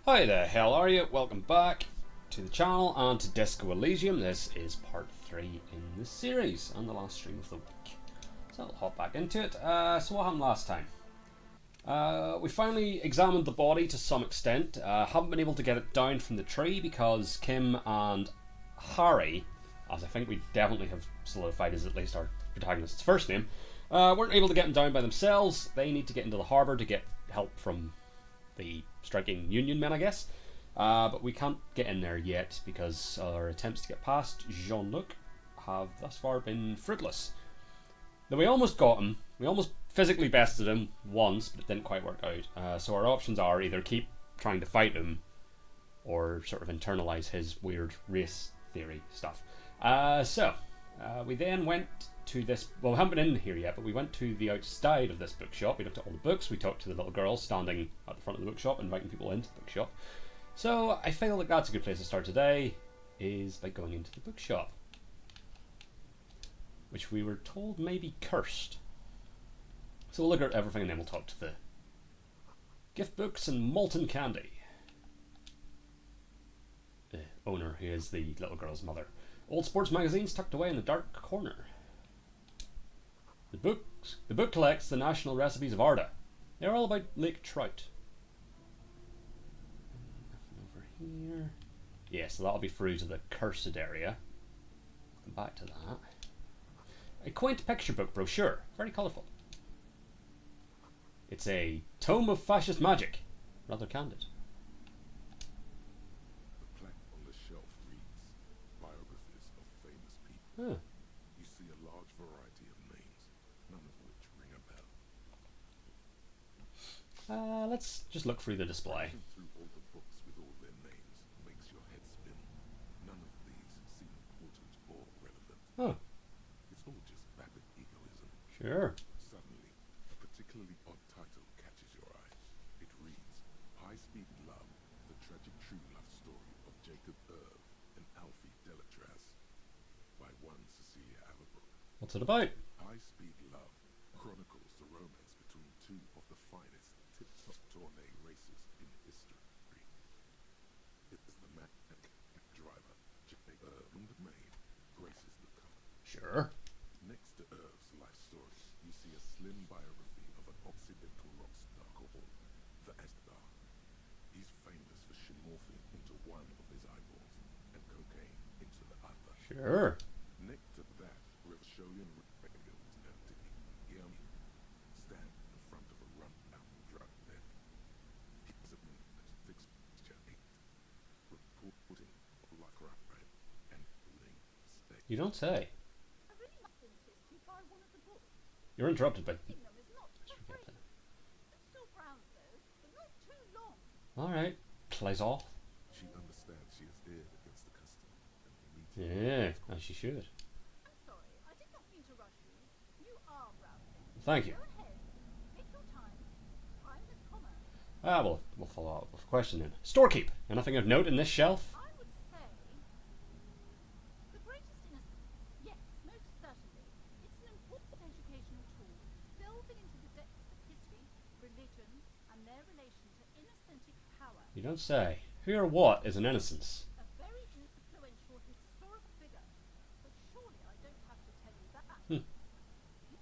Hi there, how are you? Welcome back to the channel and to Disco Elysium. This is part 3 in the series and the last stream of the week. So I'll hop back into it. So what happened last time? We finally examined the body to some extent. Haven't been able to get it down from the tree because Kim and Harry, as I think we definitely have solidified as at least our protagonist's first name, weren't able to get him down by themselves. They need to get into the harbour to get help from the striking Union men, I guess. But we can't get in there yet because our attempts to get past Jean-Luc have thus far been fruitless. Though we almost got him, we almost physically bested him once, but it didn't quite work out. So our options are either keep trying to fight him or sort of internalize his weird race theory stuff. We then went to this, well, we haven't been in here yet, but we went to the outside of this bookshop. We looked at all the books, we talked to the little girl standing at the front of the bookshop, inviting people into the bookshop. So I feel like that's a good place to start today, is by going into the bookshop, which we were told may be cursed. So we'll look at everything and then we'll talk to the gift books and molten candy. The owner, who is the little girl's mother. Old sports magazines tucked away in the dark corner. The book collects the national recipes of Arda. They're all about lake trout. Nothing over here. Yeah, so that'll be through to the cursed area. Come back to that. A quaint picture book brochure. Very colourful. It's a tome of fascist magic. Rather candid. The plaque on the shelf reads, biographies of famous people. Huh. You see a large variety of names, none of which ring a bell. Let's just look through the display. Looking through all the books with all their names makes your head spin. None of these seem important or relevant. Oh, It's all just vapid egoism. sure. Suddenly, a particularly odd title catches your eye. It reads, High Speed Love, the tragic true love story of Jacob Irv and Alfie Delatraz, by one Cecilia Averbrook. What's it about? High Speed Love chronicles the romance between two of the finest tip-top tournée races in history. It is the Mac driver, Jacob Irv and Maid, graces the cover. Sure. Next to Irv's life story, you see a slim biography of an Occidental rock star called the Ashdar. He's famous for morphine into one of his eyeballs and cocaine into the other. Sure. Next to that, Ravisholian Records empty. Yummy. Stand in front of a run-out drug den. He's a fixture 8. Reporting life crime and building state. You don't say. I really must insist you buy one of the books. You're interrupted by... Reading them is not Just for forget free. It's still browse though, but not too long. Alright. Plays off. She understands she is aired against the custom and meets Yeah, as she should. I'm sorry, I did not mean to rush you. You are browsing. Thank you. Go ahead. Take your time. Time is commerce. We'll follow up with a question then. Storekeep. Anything of note in this shelf? I would say the greatest innocence. Yes, most certainly. It's an important educational tool, delving into the depths of history, religion, and their relation to innocentic power. You don't say. Who or what is an innocence? A very influential historical figure. But surely I don't have to tell you that.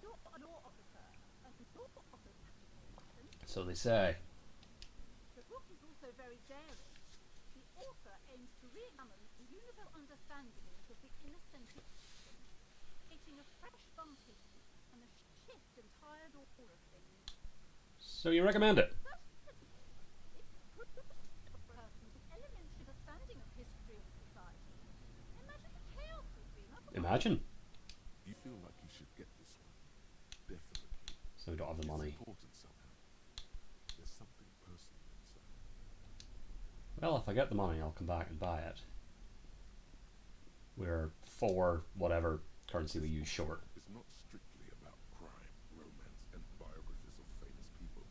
You're a law officer, and law officer education. So they say. The book is also very daring. The author aims to re-examine the universal understandings of the innocentic system, creating a fresh vantage and a shift in tired order of things. So you recommend it? Certainly, it's crucial for a person with elementary understanding of history of society. Imagine the chaos would be. Imagine. You feel like you should get this one. Definitely. So we don't have the money. It's important somehow. There's something personal inside. Well, if I get the money, I'll come back and buy it. We're for whatever currency we use short. It's not strictly about crime, romance, and biographies of famous people.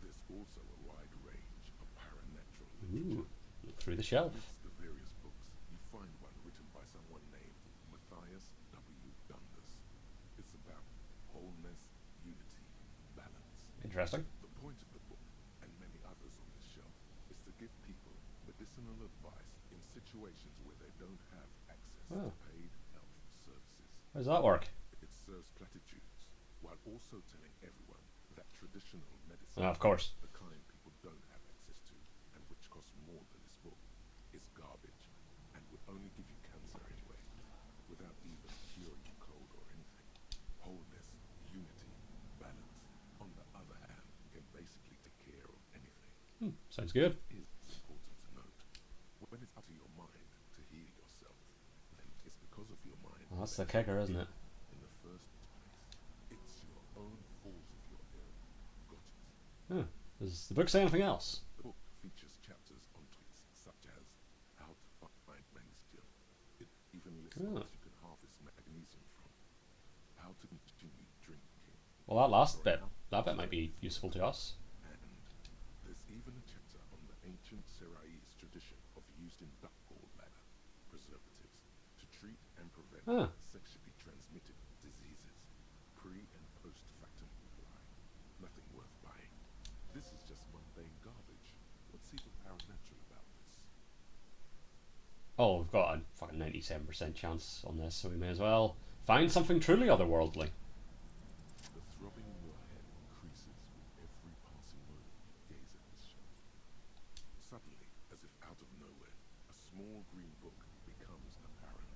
There's also a wide range of paranatural Ooh. literature. Look through the shelf. Amidst the various books, you find one written by someone named Matthias W. Dundas. It's about wholeness, unity, balance. Interesting. The point of the book, and many others on this shelf, is to give people medicinal advice in situations where they don't have access Oh. to paid health services. How does that work? It serves platitudes while also telling everyone that traditional medicine, Of course. the kind people don't have access to and which costs more than this book, is garbage and would only give you cancer anyway, without even curing you cold or anything. Wholeness, unity, balance, on the other hand, can basically take care of anything. Sounds good. It is important to note, when it's up to your mind to heal yourself, then it's because of your mind. Well, that's the kicker, isn't it? In the first place, it's your own fault if you're ill. Got it? Huh. Does the book say anything else? The book features chapters on topics such as how to find magnesium. It even lists Oh. what you can harvest magnesium from, how to continue drinking, Well, that last bit, that bit might be useful to us. and there's even a chapter on the ancient Seraïs tradition of using duck gallbladder preservatives to treat and prevent Ah. sexually transmitted diseases, pre and post factum apply. Nothing worth buying. This is just mundane garbage. What's even paranatural about this? Oh, we've got a fucking 97% chance on this, so we may as well find something truly otherworldly. The throbbing in your head increases with every passing moment you gaze at this shelf. Suddenly, as if out of nowhere, a small green book becomes apparent.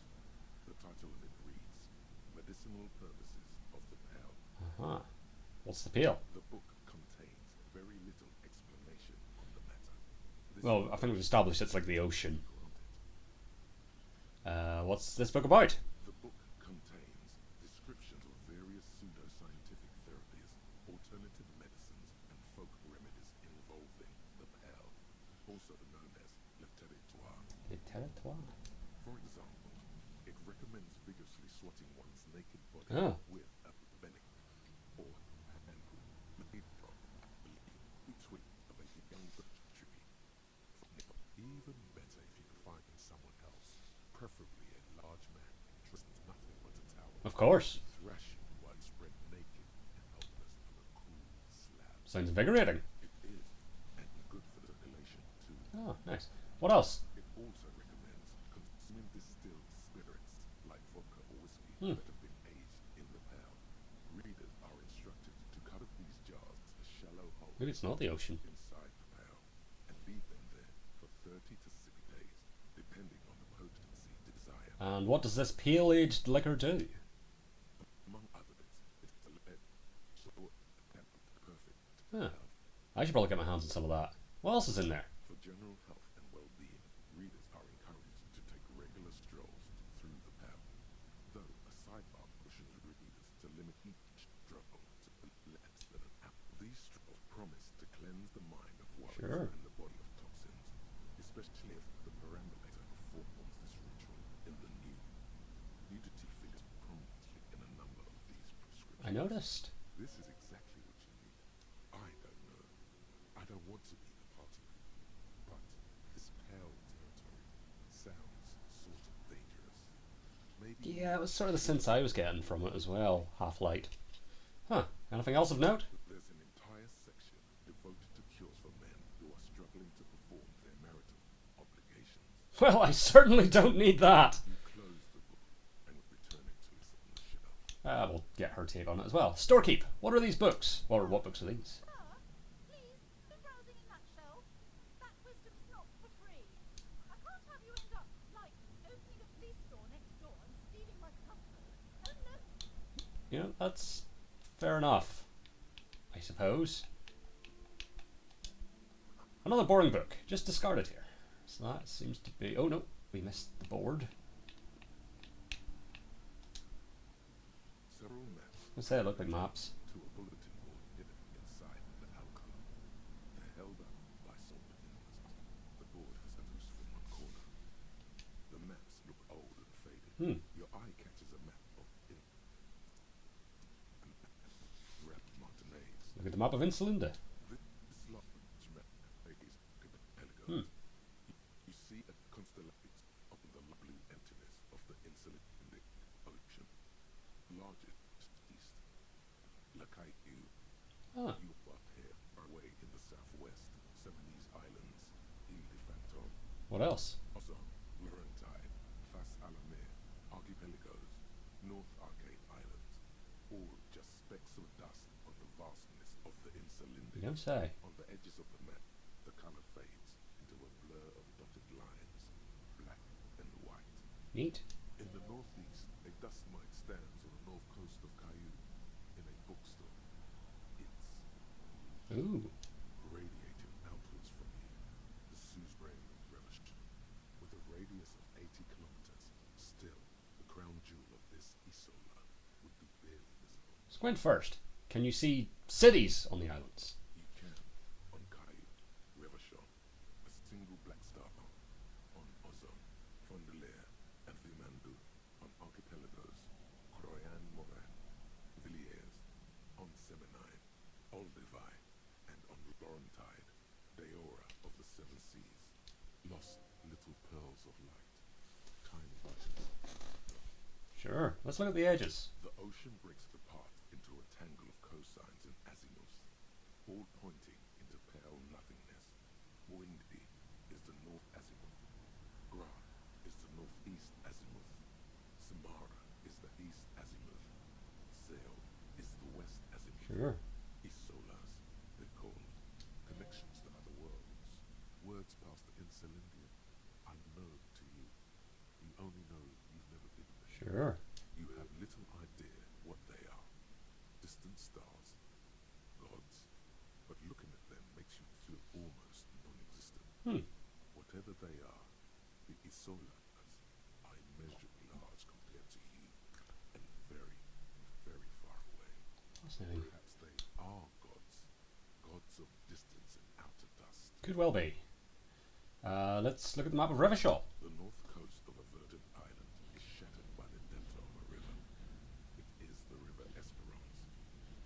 The title of it reads, Medicinal Purposes of the Pale. Uh-huh. What's the appeal? The book contains very little explanation on the matter. This Well, I think we've established it's like the ocean. granted. What's this book about? The book contains descriptions of various pseudoscientific therapies, alternative medicines, and folk remedies involving the pale, also known as le territoire. Le territoire. For example, it recommends vigorously swatting one's naked body Ah. with a venom or handle made from, I believe, the twig of a young birch tree. Even better if you could find someone else, preferably a large man, dressed in nothing but a towel, Of course. thrash you while spread naked and helpless on a cool slab. Sounds invigorating. It is, and good for the circulation too. Oh, nice. What else? It also recommends consuming distilled spirits like vodka or whiskey Hmm. that have been aged in the pale. Readers are instructed to cover these jars a shallow hole Maybe it's not the ocean. inside the pale and leave them there for 30 to 60 days, depending on the potency desired. And what does this pale-aged liquor do? Among other bits, it's a lead, so perfect Huh. health. I should probably get my hands on some of that. What else is in there? For general health and well-being, readers are encouraged to take regular strolls through the pale, though a sidebar pushes readers to limit each stroll to less than an hour. These strolls promise to cleanse the mind of worries Sure. and the body of toxins, especially if the perambulator performs this ritual in the nude. Nudity figures prominently in a number of these prescriptions. I noticed. This is exactly what you need. I don't know. I don't want to be the party people, but this pale territory sounds sort of dangerous. Maybe Yeah, it was sort of the sense I was getting from it as well. Half-light. Huh. Anything else of note? there's an entire section devoted to cures for men who are struggling to perform their marital obligations. Well, I certainly don't need that. You close the book and return it to its on the shelf. We'll get her take on it as well. Storekeep, what are these books? Or what books are these? Sir, please, no browsing in that shelf. That wisdom's not for free. I can't have you end up, like, opening a police store next door and stealing my customers. Oh no. You know, that's fair enough, I suppose. Another boring book. Just discard it here. So that seems to be... Oh no, we missed the board. Several maps I say it looked like maps. to a bulletin board hidden inside the alcove. They're held up by sold pins. The board has a noose from one corner. The maps look old and faded. Your eye catches a map of Martinez. Look at the map of Insulinda. This large map is archipelago. You see a constellation of the blue emptiness of the Insulindic Ocean. Largest east. Lakaiu. Ah, You are here, away in the southwest. Some of these islands, Ile de Fantôme, What else? Ozon, Laurentide, Fas Alamir, Archipelagos, North Arcade Islands, all just specks of dust on the vastness of the You Insulindic. don't say. On the edges of the map, the colour fades into a blur of dotted lines, black and white. Neat. In the northeast, a dust mite stands on the north coast of Cayenne in a bookstore. It's Ooh. radiating outwards from you, the suzerain of Revolution, with a radius of 80 kilometers. Still, the crown jewel of this Isola would be barely visible. Squint first. Can you see cities on the islands? You can, on Cayenne, Revolution, a single black star on Ozon, Fondelier, and Vimandu, on Archipelagos, Croyan Morin, Villiers, on Seminine, Olduvai, and on Laurentide, Deora of the Seven Seas, lost little pearls of light, tiny islands. Sure. Let's look at the edges. The ocean breaks apart into a tangle of cosigns and azimuths, all pointing into pale nothingness. Windy is the north azimuth. Gra is the northeast azimuth. Samara is the east azimuth. Sail is the west azimuth. Sure. Isolas, they're called. Connections to other worlds. Words past the Insulindian. Unknown to you. You only know you've never been there. Sure. You have little idea what they are. Distant stars, gods, but looking at them makes you feel almost non-existent. Whatever they are, the Isolas are immeasurably large compared to you, and very, very far away. Fascinating. Perhaps they are gods, gods of distance and outer dust. Could well be. Let's look at the map of Revachol. The north coast of a verdant island is shattered by the delta of a river. It is the river Esperance.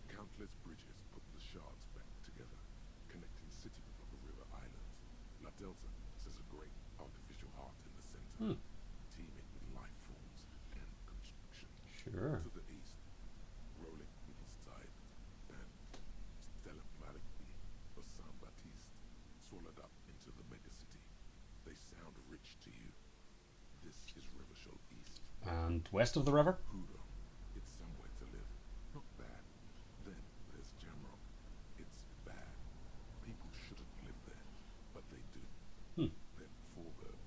Countless bridges put the shards back together, connecting city of the river islands. La Delta says a great artificial heart in the center, teeming with life forms and construction. Sure. To the east, rolling hillside and Stella Marigny of Saint Baptiste, swallowed up into the megacity. They sound rich to you. This is Revachol East. And west of the river? Hudon. It's somewhere to live. Not bad. Then there's Jamrock. It's bad. People shouldn't live there, but they do. Then Forberg.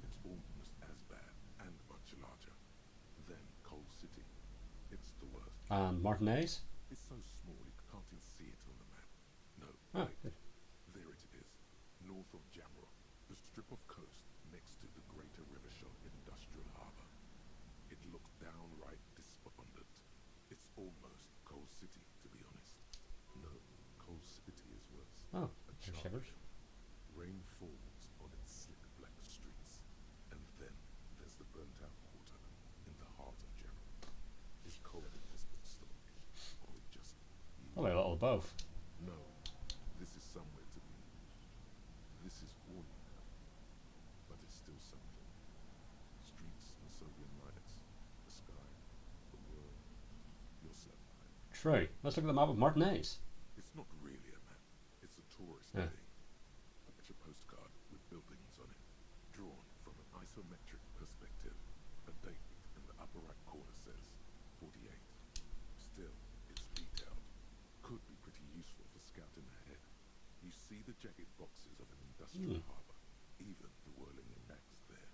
It's almost as bad and much larger. Then Coal City. It's the worst. And Martinez? It's so small you can't even see it on the map. No, Ah, wait. good. There it is, north of Jamrock, the strip of coast next to the greater Revachol industrial harbour. It looks downright despondent. It's almost Coal City, to be honest. No, Coal City is worse. Oh, A there's charnel. shivers. Rain falls on its slick black streets. And then there's the burnt out quarter in the heart of Jamrock. Is cold in this story, or just you? Probably a little of both. No, this is somewhere to be. This is all you have. But it's still something. Streets and Soviet lights, the sky, the world, yourself. True. Let's look at the map of Martinez. It's not really a map. It's a tourist Yeah. thing. A picture postcard with buildings on it, drawn from an isometric perspective. A date in the upper right corner says 48. Still, it's detailed. Could be pretty useful for scouting ahead. You see the jagged boxes of an industrial harbour, even the whirling impacts there.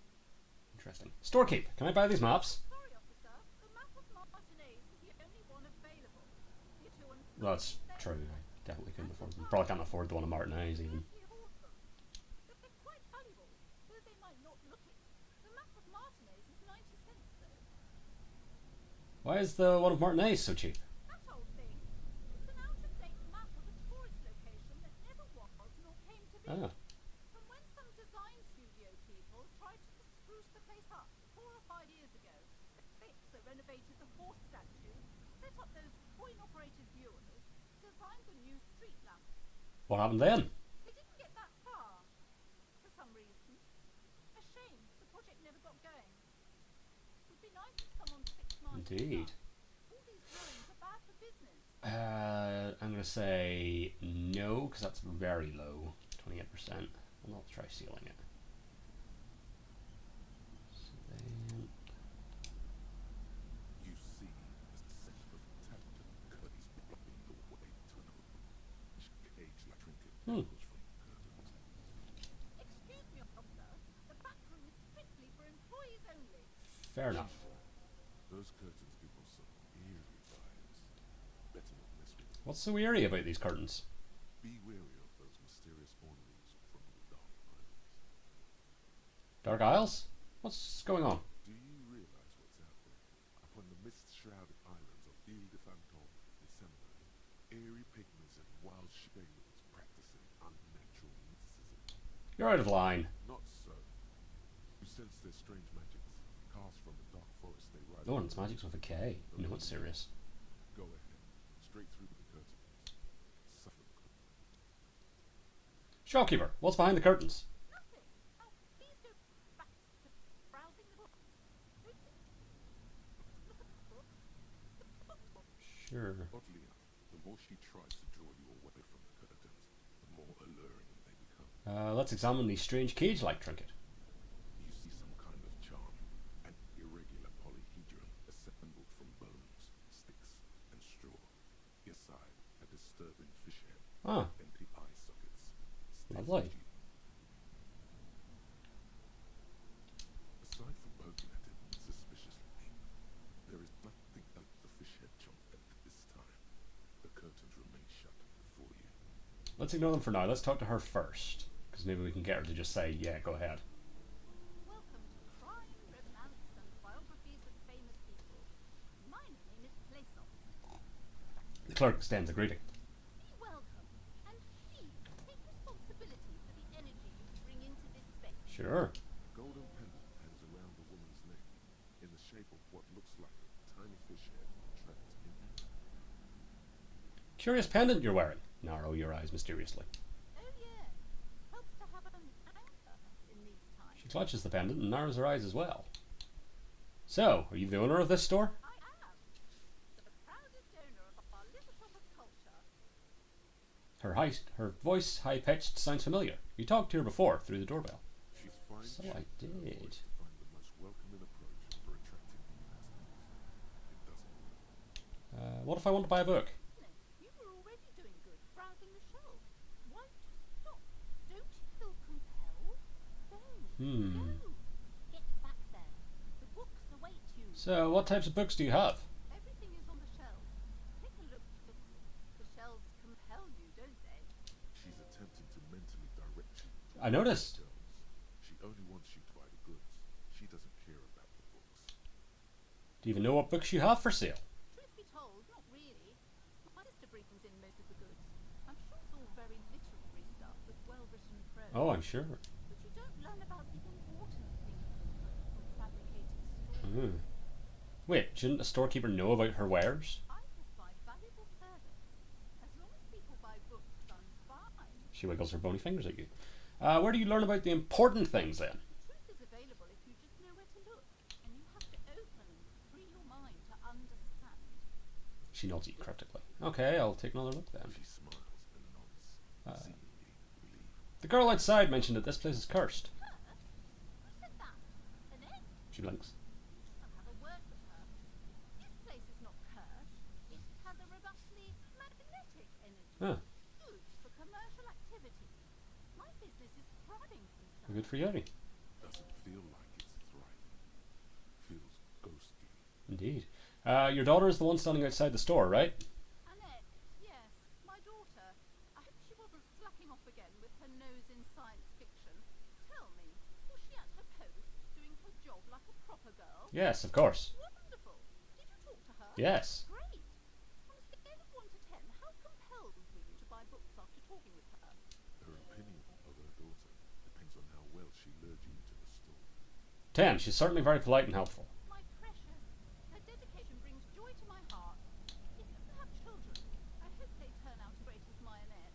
Interesting. Storekeep. Can I buy these maps? Sorry, officer. The map of Martinez is the only one available. You two are not That's true. I definitely couldn't afford them. Probably can't afford the one of Martinez even. seriously awesome. They're quite valuable, though they might not look it. The map of Martinez is 90 cents, though. Why is the one of Martinez so cheap? That old thing. It's an out-of-date map of a tourist location that never was nor came to be. Ah, From when some design studio people tried to spruce the place up 4 or 5 years ago. They also renovated the horse statue, set up those coin-operated viewers, designed the new street lamp. what happened then? They didn't get that far, for some reason. A shame, the project never got going. Would be nice if someone fixed my Indeed. All these drawings are bad for business. I'm going to say no, because that's very low. 28%. I'll not try sealing it. Hmm. echoes from the curtains. Excuse me, officer. The back room is strictly for employees only. Fair enough. Those curtains give off some eerie vibes. Better not mess with them. What's so eerie about these curtains? Be wary of those mysterious orderlies from the Dark Islands. Dark Isles? What's going on? Do you realize what's out there? Upon the mist-shrouded islands of Ile de Fantôme and Seminole, eerie pygmies and wild shadows practicing unnatural mysticism. You're out of line. Not so. You sense their strange magics, cast from the dark forest they ride. Oh, and it's magic's with a K. No, it's serious. Go ahead, straight through the curtains. Suffer. Shopkeeper, what's behind the curtains? Nothing. Now, please go back to browsing the book. Don't you look at the book? The book. Sure. Oddly enough, the more she tries to draw you away from the curtains, the more alluring they become. Let's examine the strange cage-like trinket. You see some kind of charm, an irregular polyhedron assembled from bones, sticks, and straw. Inside, a disturbing fish head, Ah, empty eye sockets. stares lovely. at you. Aside from poking at it suspiciously, there is nothing else the fish head chomp at this time. The curtains remain shut before you. Let's ignore them for now. Let's talk to her first. Because maybe we can get her to just say, yeah, go ahead. Welcome to Crime, Romance, and Biographies of Famous People. My name is Plasos. The clerk extends a greeting. Be welcome, and please take responsibility for the energy you bring into this space. Sure. A golden pendant hangs around the woman's neck, in the shape of what looks like a tiny fish head trapped in it. Curious pendant you're wearing. Narrow your eyes mysteriously. Oh yes, helps to have an anchor in these times. She clutches the pendant and narrows her eyes as well. So, are you the owner of this store? I am the proudest owner of our little shop of culture. Her voice, high-pitched, sounds familiar. You talked to her before, through the doorbell. She's fine. So I did. To find the most welcoming approach for attracting new customers. It doesn't work. What if I want to buy a book? Goodness, you were already doing good, browsing the shelves. Why just stop? Don't you feel compelled? No. No. Get back there. The books await you. So, what types of books do you have? Everything is on the shelves. Take a look. The shelves compel you, don't they? She's attempting to mentally direct you. I noticed. Shelves. She only wants you to buy the goods. She doesn't care about the books. Do you even know what books you have for sale? Truth be told, not really. My sister brings in most of the goods. I'm sure it's all very literary stuff with well-written prose. Oh, I'm sure. But you don't learn about the important things from fabricated stories. Wait, shouldn't a storekeeper know about her wares? I provide valuable service. As long as people buy books, I'm fine. She wiggles her bony fingers at you. Where do you learn about the important things then? The truth is available if you just know where to look. And you have to open and free your mind to understand. She nods at you cryptically. Okay, I'll take another look then. She smiles and nods, seemingly relieved. The girl outside mentioned that this place is cursed. Cursed? Who said that? Annette? She blinks. I'll have a word with her. This place is not cursed. It has a robustly magnetic energy. Ah, Good for commercial activity. My business is thriving from good for you. Doesn't feel like it's thriving. Feels ghostly. Indeed. Your daughter is the one standing outside the store, right? Annette, yes, my daughter. I hope she wasn't slacking off again with her nose in science fiction. Tell me, was she at her post, doing her job like a proper girl? Yes, of course. Wonderful. Did you talk to her? Yes. Great. On a scale of 1 to 10, how compelled were you to buy books after talking with her? Her opinion of her daughter depends on how well she lured you into the store. 10. She's certainly very polite and helpful. My precious, her dedication brings joy to my heart. If you have children, I hope they turn out as great as my Annette.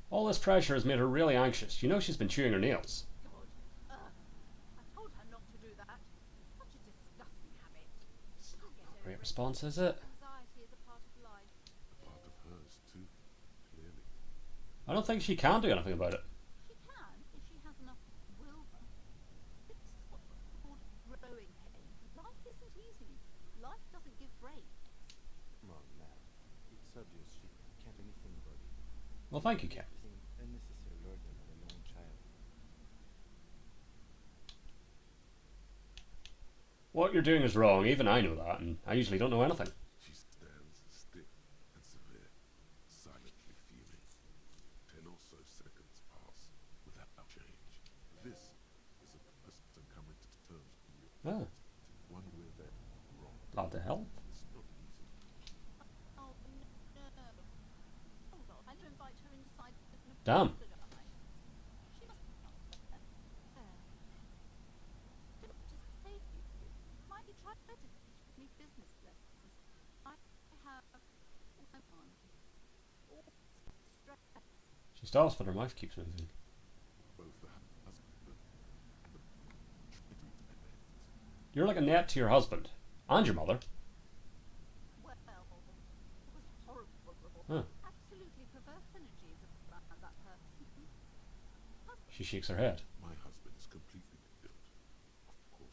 All this pressure has made her really anxious. You know she's been chewing her nails. God, I told her not to do that. Such a disgusting habit. I'll get over Great it. response, is it? Anxiety is a part of life. A part of hers, too, clearly. I don't think she can do anything about it. She can if she has enough willpower. This is what's called growing pains. Life isn't easy. Life doesn't give breaks. Come on now. It's obvious she can't do anything about it. Well, thank you, Ken. Using unnecessary burden on a young child. What you're doing is wrong. Even I know that, and I usually don't know anything. She stands stiff and severe, silently fuming. 10 or so seconds pass without change. This is a person coming to terms with Ah, reality. One where they're wrong. glad to help. It's not easy. Oh no. Hold on. I need to invite her inside and Damn. apologize. She must be not there. Didn't just save you. Might you try to teach me business lessons? I have all my on. All stress. She stops, but her mouth keeps moving. Both the husband and the You're like a net to your husband. And your mother. Well, it was horrible. Huh. Absolutely perverse energies around that person. She shakes her head. my husband is completely different. Of course.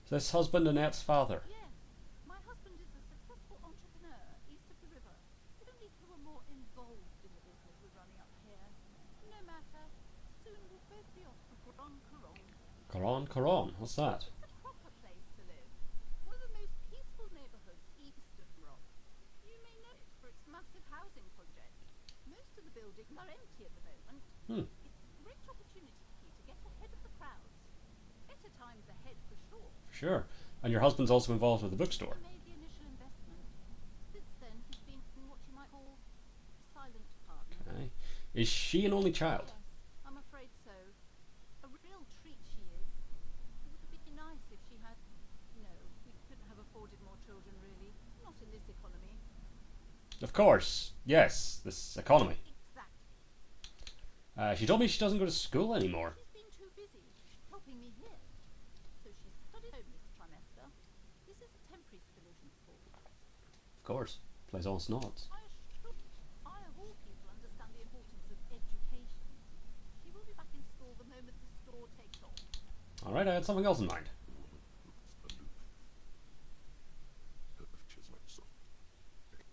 Is this husband Annette's father? Yes, my husband is a successful entrepreneur east of the river. If only he were more involved in the business we're running up here. No matter. Soon we'll both be off to Grand Caron. Coron. What's that? It's a proper place to live. One of the most peaceful neighbourhoods east of Rock. You may know it for its massive housing projects. Most of the buildings are empty at the moment. Hmm. It's a great opportunity to get ahead of the crowds. Better times ahead for sure. For sure. And your husband's also involved with the bookstore. He made the initial investment. Since then, he's been what you might call a silent partner. Okay. Is she an only child? Yes, I'm afraid so. A real treat she is. It would be nice if she had. No, we couldn't have afforded more children, really. Not in this economy. Of course. Yes, this economy. Exactly. She told me she doesn't go to school anymore. She's been too busy helping me here. So she studied home this trimester. This is a temporary solution for her. Of course. Plaisance nods. I assure you, I of all people understand the importance of education. She will be back in school the moment the store takes off. Alright, I had something else in mind. The woman looks aloof. Her features much softer.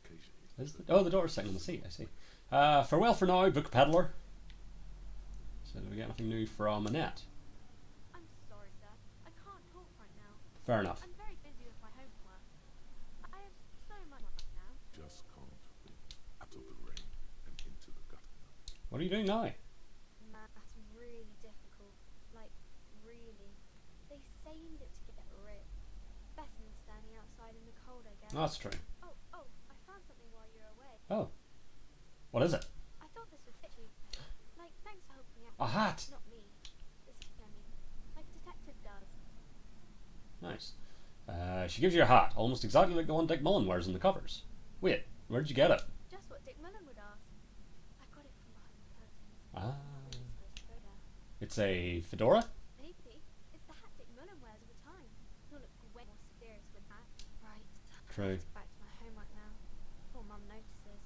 Occasionally. Oh, the door's sitting on the seat, I see. Farewell for now, book peddler. So, do we get anything new from Annette? I'm sorry, sir. I can't talk right now. Fair enough. I'm very busy with my homework. I have so much right now. Just can't win out of the rain and into the gutter. What are you doing now? Math's really difficult. Like, really. They say you need it to get ripped. Better than standing outside in the cold, I guess. That's true. Oh, I found something while you're away. Oh. What is it? I thought this would fit you. Like, thanks for helping out. A hat. Not me. This kid, I mean. Like a detective does. Nice. She gives you a hat, almost exactly like the one Dick Mullen wears in the covers. Wait, where did you get it? Just what Dick Mullen would ask. I got it from behind the curtains. Ah. Not really supposed to go there. It's a fedora? Maybe. It's the hat Dick Mullen wears all the time. He'll look way more serious with that. Right. True. Let's get back to my homework now. Before Mum notices.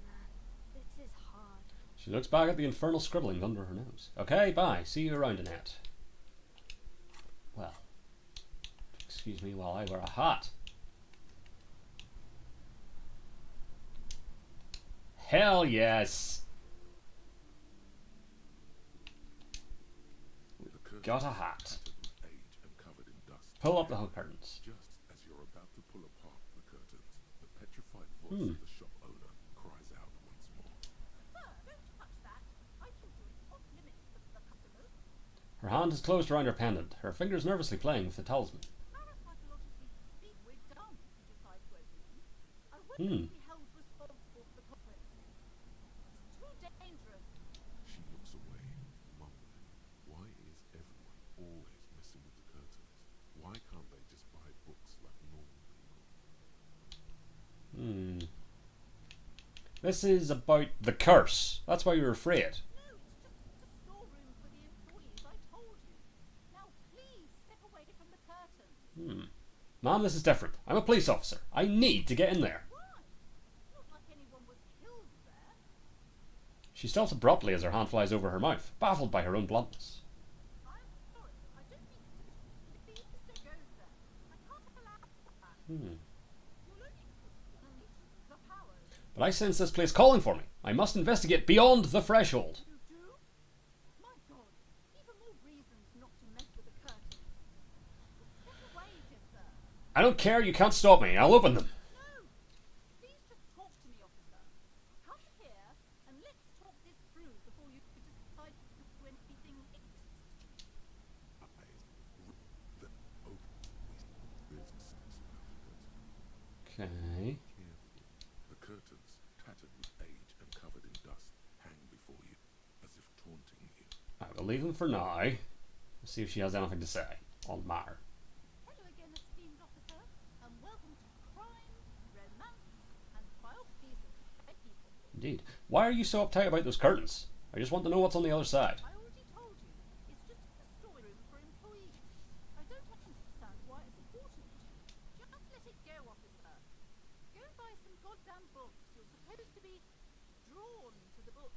Man, this is hard. She looks back at the infernal scribbling under her nose. Okay, bye. See you around, Annette. Well, excuse me while I wear a hat. Hell yes! The curtain Got a is hat. tattered with age and covered in dust. Pull up the hook curtains. Just as you're about to pull apart the curtains, the petrified voice Hmm. of the shop owner cries out once more. Sir, don't touch that. I told you it's off limits for the customers. Her hand is closed around her pendant, her fingers nervously playing with the talisman. Parapsychologically speak, we're done if you decide to open them. I wouldn't be held responsible for the consequences. It's too dangerous. She looks away, mumbling. Why is everyone always messing with the curtains? Why can't they just buy books like normal people? This is about the curse. That's why you're afraid. No, it's just a storeroom for the employees, I told you. Now please step away from the curtains. Ma'am, this is different. I'm a police officer. I need to get in there. Why? It's not like anyone was killed there. She stops abruptly as her hand flies over her mouth, baffled by her own bluntness. I'm sorry, I don't mean to. Please don't go there. I can't allow that. You'll only unleash the powers. But I sense this place calling for me. I must investigate beyond the threshold. You do? My God, even more reasons not to mess with the curtains. Step away, dear sir. I don't care, you can't stop me. I'll open them. No! Please just talk to me, officer. Come here and let's talk this through before you decide to do anything. Eyes that open business about the curtain. Okay. Careful. The curtains, tattered with age and covered in dust, hang before you, as if taunting you. I will leave them for now. Let's see if she has anything to say on the matter. Hello again, esteemed officer, and welcome to crime, romance, and biographies of great people. Indeed. Why are you so uptight about those curtains? I just want to know what's on the other side. I already told you, it's just a story room for employees. I don't understand why it's important. Just let it go, officer. Go buy some goddamn books. You're supposed to be drawn to the books.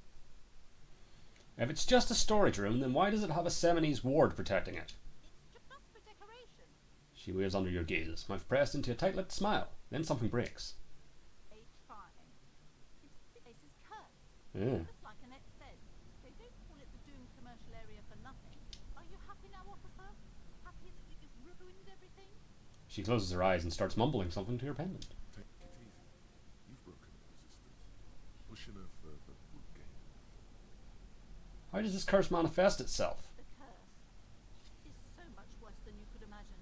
If it's just a storage room, then why does it have a Seminese ward protecting it? It's just for decoration. She waves under your gaze, mouth pressed into a tight-lipped smile. Then something breaks. They try. This place is cursed. Yeah. Just like Annette said, they don't call it the doomed commercial area for nothing. Are you happy now, officer? Happy that you've ruined everything? She closes her eyes and starts mumbling something to her pendant. Take it easy. You've broken the resistance. Pushing her further would gain nothing. How does this curse manifest itself? The curse is so much worse than you could imagine.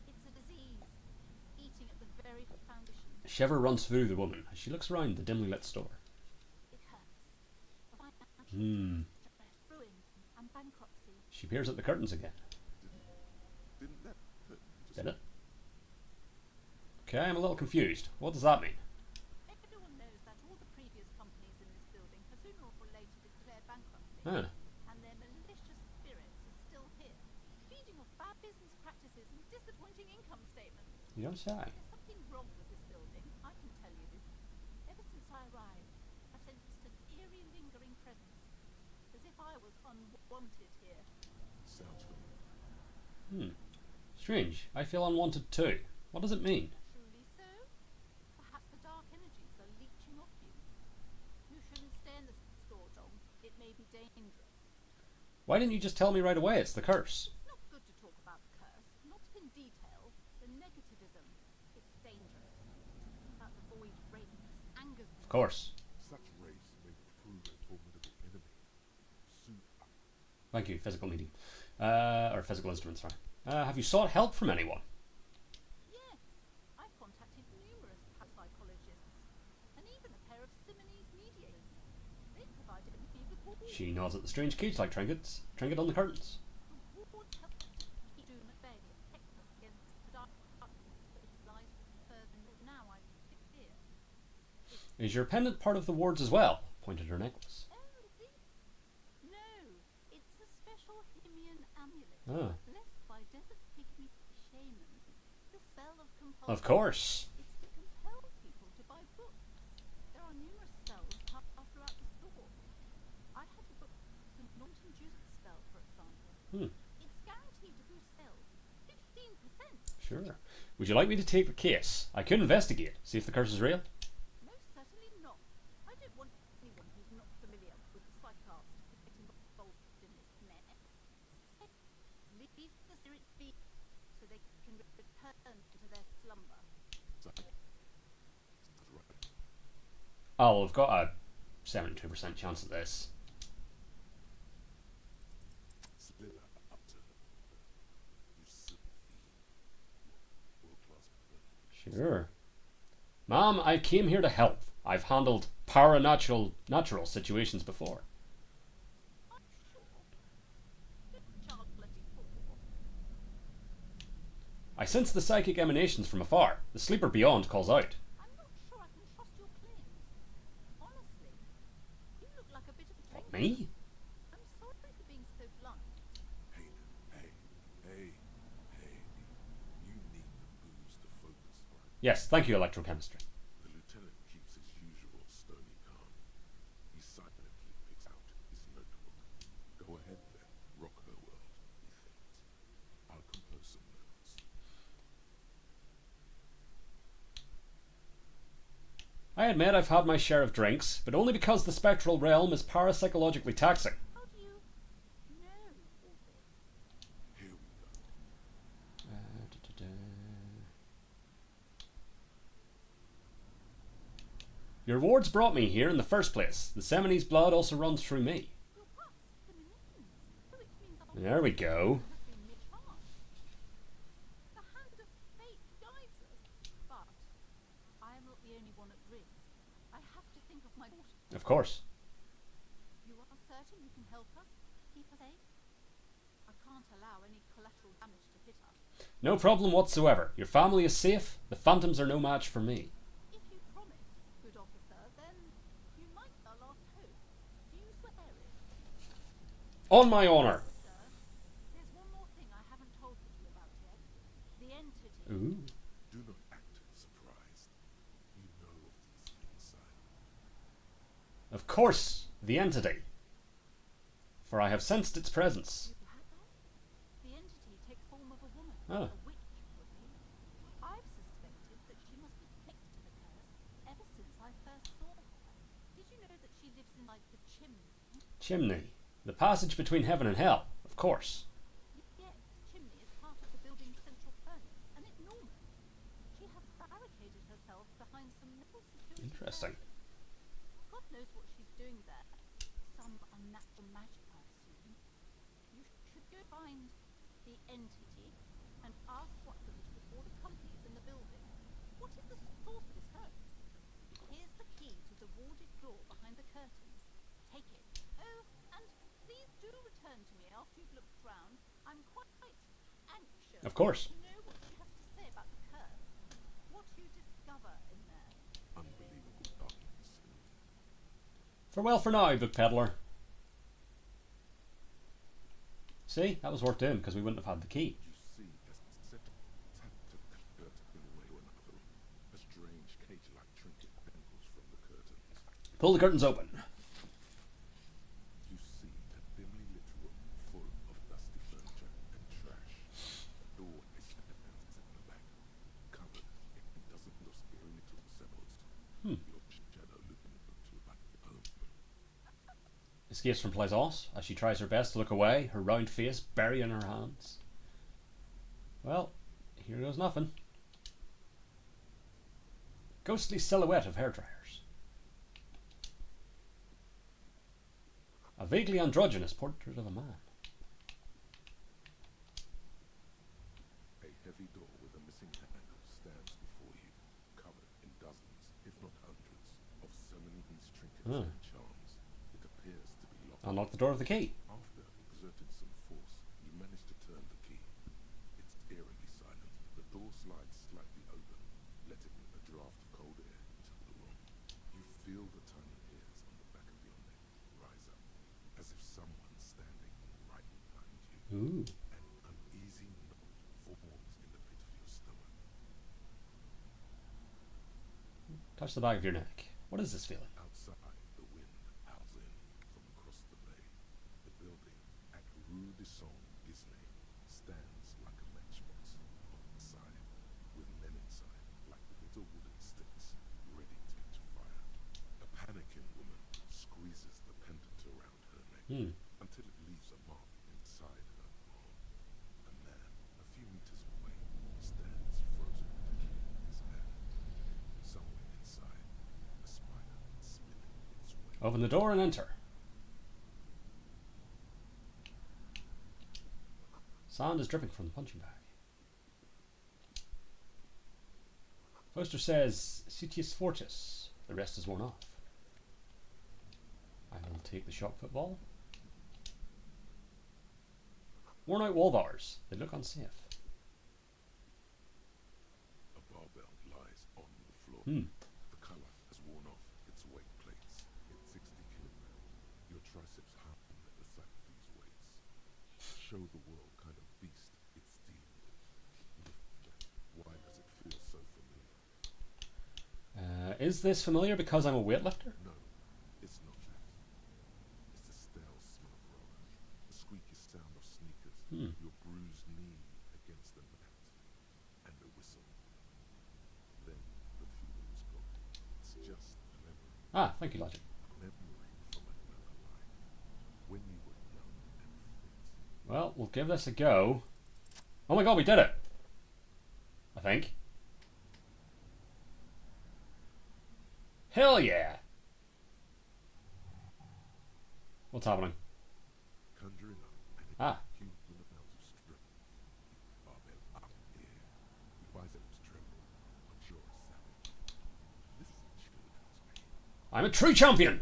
It's a disease, eating at the very foundation. A shiver runs through the woman as she looks around the dimly lit store. It hurts. Financial stress, ruin, and bankruptcy. She peers at the curtains again. Didn't that hurt? Just Did it? Okay, I'm a little confused. What does that mean? Everyone knows that all the previous companies in this building have sooner or later declared bankruptcy. Ah, And their malicious spirits are still here, feeding off bad business practices and disappointing income statements. you don't say. There's something wrong with this building, I can tell you. Ever since I arrived, I've sensed an eerie lingering presence, as if I was unwanted here. sounds familiar. Strange. I feel unwanted too. What does it mean? Truly so? Perhaps the dark energies are leeching off you. You shouldn't stay in the store, Tom. It may be dangerous. Why didn't you just tell me right away it's the curse? It's not good to talk about the curse, not in detail. The negativism, it's dangerous. About the void rage angers me. Of course. Such race may prove a formidable enemy. Soon Thank you, physical medium. Or physical instruments, sorry. Have you sought help from anyone? Yes, I've contacted numerous psychologists and even a pair of Simonese mediators. They provided me with all She nods at the strange cage-like trinket on the curtains. the wards help keep doom at bay, protect us against the darkness that lies further than now I fear. Is your pendant part of the wards as well? Pointed her necklace. Oh, is it? No, it's a special Himian amulet. Ah, Blessed by desert pygmy shamans. The spell of compulsion. of course. It's to compel people to buy books. There are numerous spells passed throughout the store. I had the book, the non-induced spell, for example. It's guaranteed to boost sales 15%. Sure. Would you like me to take the case? I could investigate, see if the curse is real. Most certainly not. I don't want anyone who's not familiar with the psychast to get involved in this mess. Leave the spirits be so they can return to their slumber. sounds right. Oh, we've got a 72% chance of this. Slither up to her. You silly thief. World-class burglary. Sure. Ma'am, I came here to help. I've handled natural situations before. I'm sure. Good child bloody fool. I sense the psychic emanations from afar. The sleeper beyond calls out. I'm not sure I can trust your claims. Honestly, you look like a bit of a What, drinker. me? I'm sorry for being so blunt. Hey, hey. You need the booze to focus, right? Yes, thank you, electrochemistry. The lieutenant keeps his usual stony calm. He silently picks out his notebook. Go ahead then, rock her world, he thinks. I'll compose some notes. I admit I've had my share of drinks, but only because the spectral realm is parapsychologically taxing. How do you know all this? Here we go. Your wards brought me here in the first place. The Semini's blood also runs through me. Your pus, Feminines, which means our There we go. has been mischarged. The hand of fate guides us. But I am not the only one at risk. I have to think of my daughter. Of course. You are certain you can help us? Keep us safe? I can't allow any collateral damage to hit us. No problem whatsoever. Your family is safe. The phantoms are no match for me. If you promise, good officer, then you might be our last hope. Do you swear it? On my honour. Sir, there's one more thing I haven't told you about yet. The entity. Ooh. Do not act surprised. You know of these things, sire. Of course, the entity. For I have sensed its presence. You had that? The entity takes form of a woman. Oh. A witch, would be. I've suspected that she must be connected to the curse ever since I first saw her. Did you know that she lives in like the chimney? Chimney. The passage between heaven and hell. Of course. Yes, chimney is part of the building's central furnace, and it's enormous. She has barricaded herself behind some metal security. Interesting. curtains. God knows what she's doing there. Some unnatural magic, I assume. You should go find the entity and ask what happened to all the companies in the building. What is the source of this curse? Here's the key to the warded door behind the curtains. Take it. Oh, and please do return to me after you've looked round. I'm quite anxious Of course. to know what she has to say about the curse. What you discover in there. Unbelievable documents. Farewell for now, book peddler. See, that was worked in because we wouldn't have had the key. You see, as set tapped a curtain away to another. A strange cage-like trinket dangles from the curtains. Pull the curtains open. You see a dimly lit room full of dusty furniture and trash. A door stands in the back, covered in dozens of scary little symbols. Your shadow looking into a home. Escapes from Plaisance as she tries her best to look away, her round face buried in her hands. Well, here goes nothing. Ghostly silhouette of hairdryers. A vaguely androgynous portrait of a man. A heavy door with a missing handle stands before you, covered in dozens, if not hundreds, of Semini's trinkets and charms. It appears to be locked. Unlock the door of the key. After exerting some force, you manage to turn the key. It's eerily silent. The door slides slightly open, letting a draft of cold air into the room. You feel the tiny hairs on the back of your neck rise up, as if someone's standing right behind you. Ooh. An uneasy knot forms in the pit of your stomach. Touch the back of your neck. What is this feeling? Outside, the wind howls in from across the bay. The building at Rue de Saint-Gisnet stands like a matchbox on the side, with men inside like little wooden sticks ready to catch fire. A panicking woman squeezes the pendant around her neck until it leaves a mark inside her arm. A man a few meters away stands frozen in his hand. Somewhere inside, a spider is spinning its web. Open the door and enter. Sand is dripping from the punching bag. Poster says Citius Fortis. The rest is worn off. I will take the shot football. Worn out wall bars. They look unsafe. A barbell lies on the floor. The color has worn off its weight plates. It's 60 kilograms. Your triceps harden at the sight of these weights. Show the world kind of beast it's dealing with. Why does it feel so familiar? Is this familiar because I'm a weightlifter? No, it's not that. It's the stale smell of rubber, the squeaky sound of sneakers, your bruised knee against the mat, and a whistle. Then the feeling is gone. It's just Ah, thank you, Logic. Memory from another life, when you were young and fit. Well, we'll give this a go. Oh my god, we did it! I think. Hell yeah! What's happening? Conjuring up an Ah, inhuman amount of strength. Barbell up in the air. Biceps tremble. Unsure savage. This is a children's game. I'm a true champion!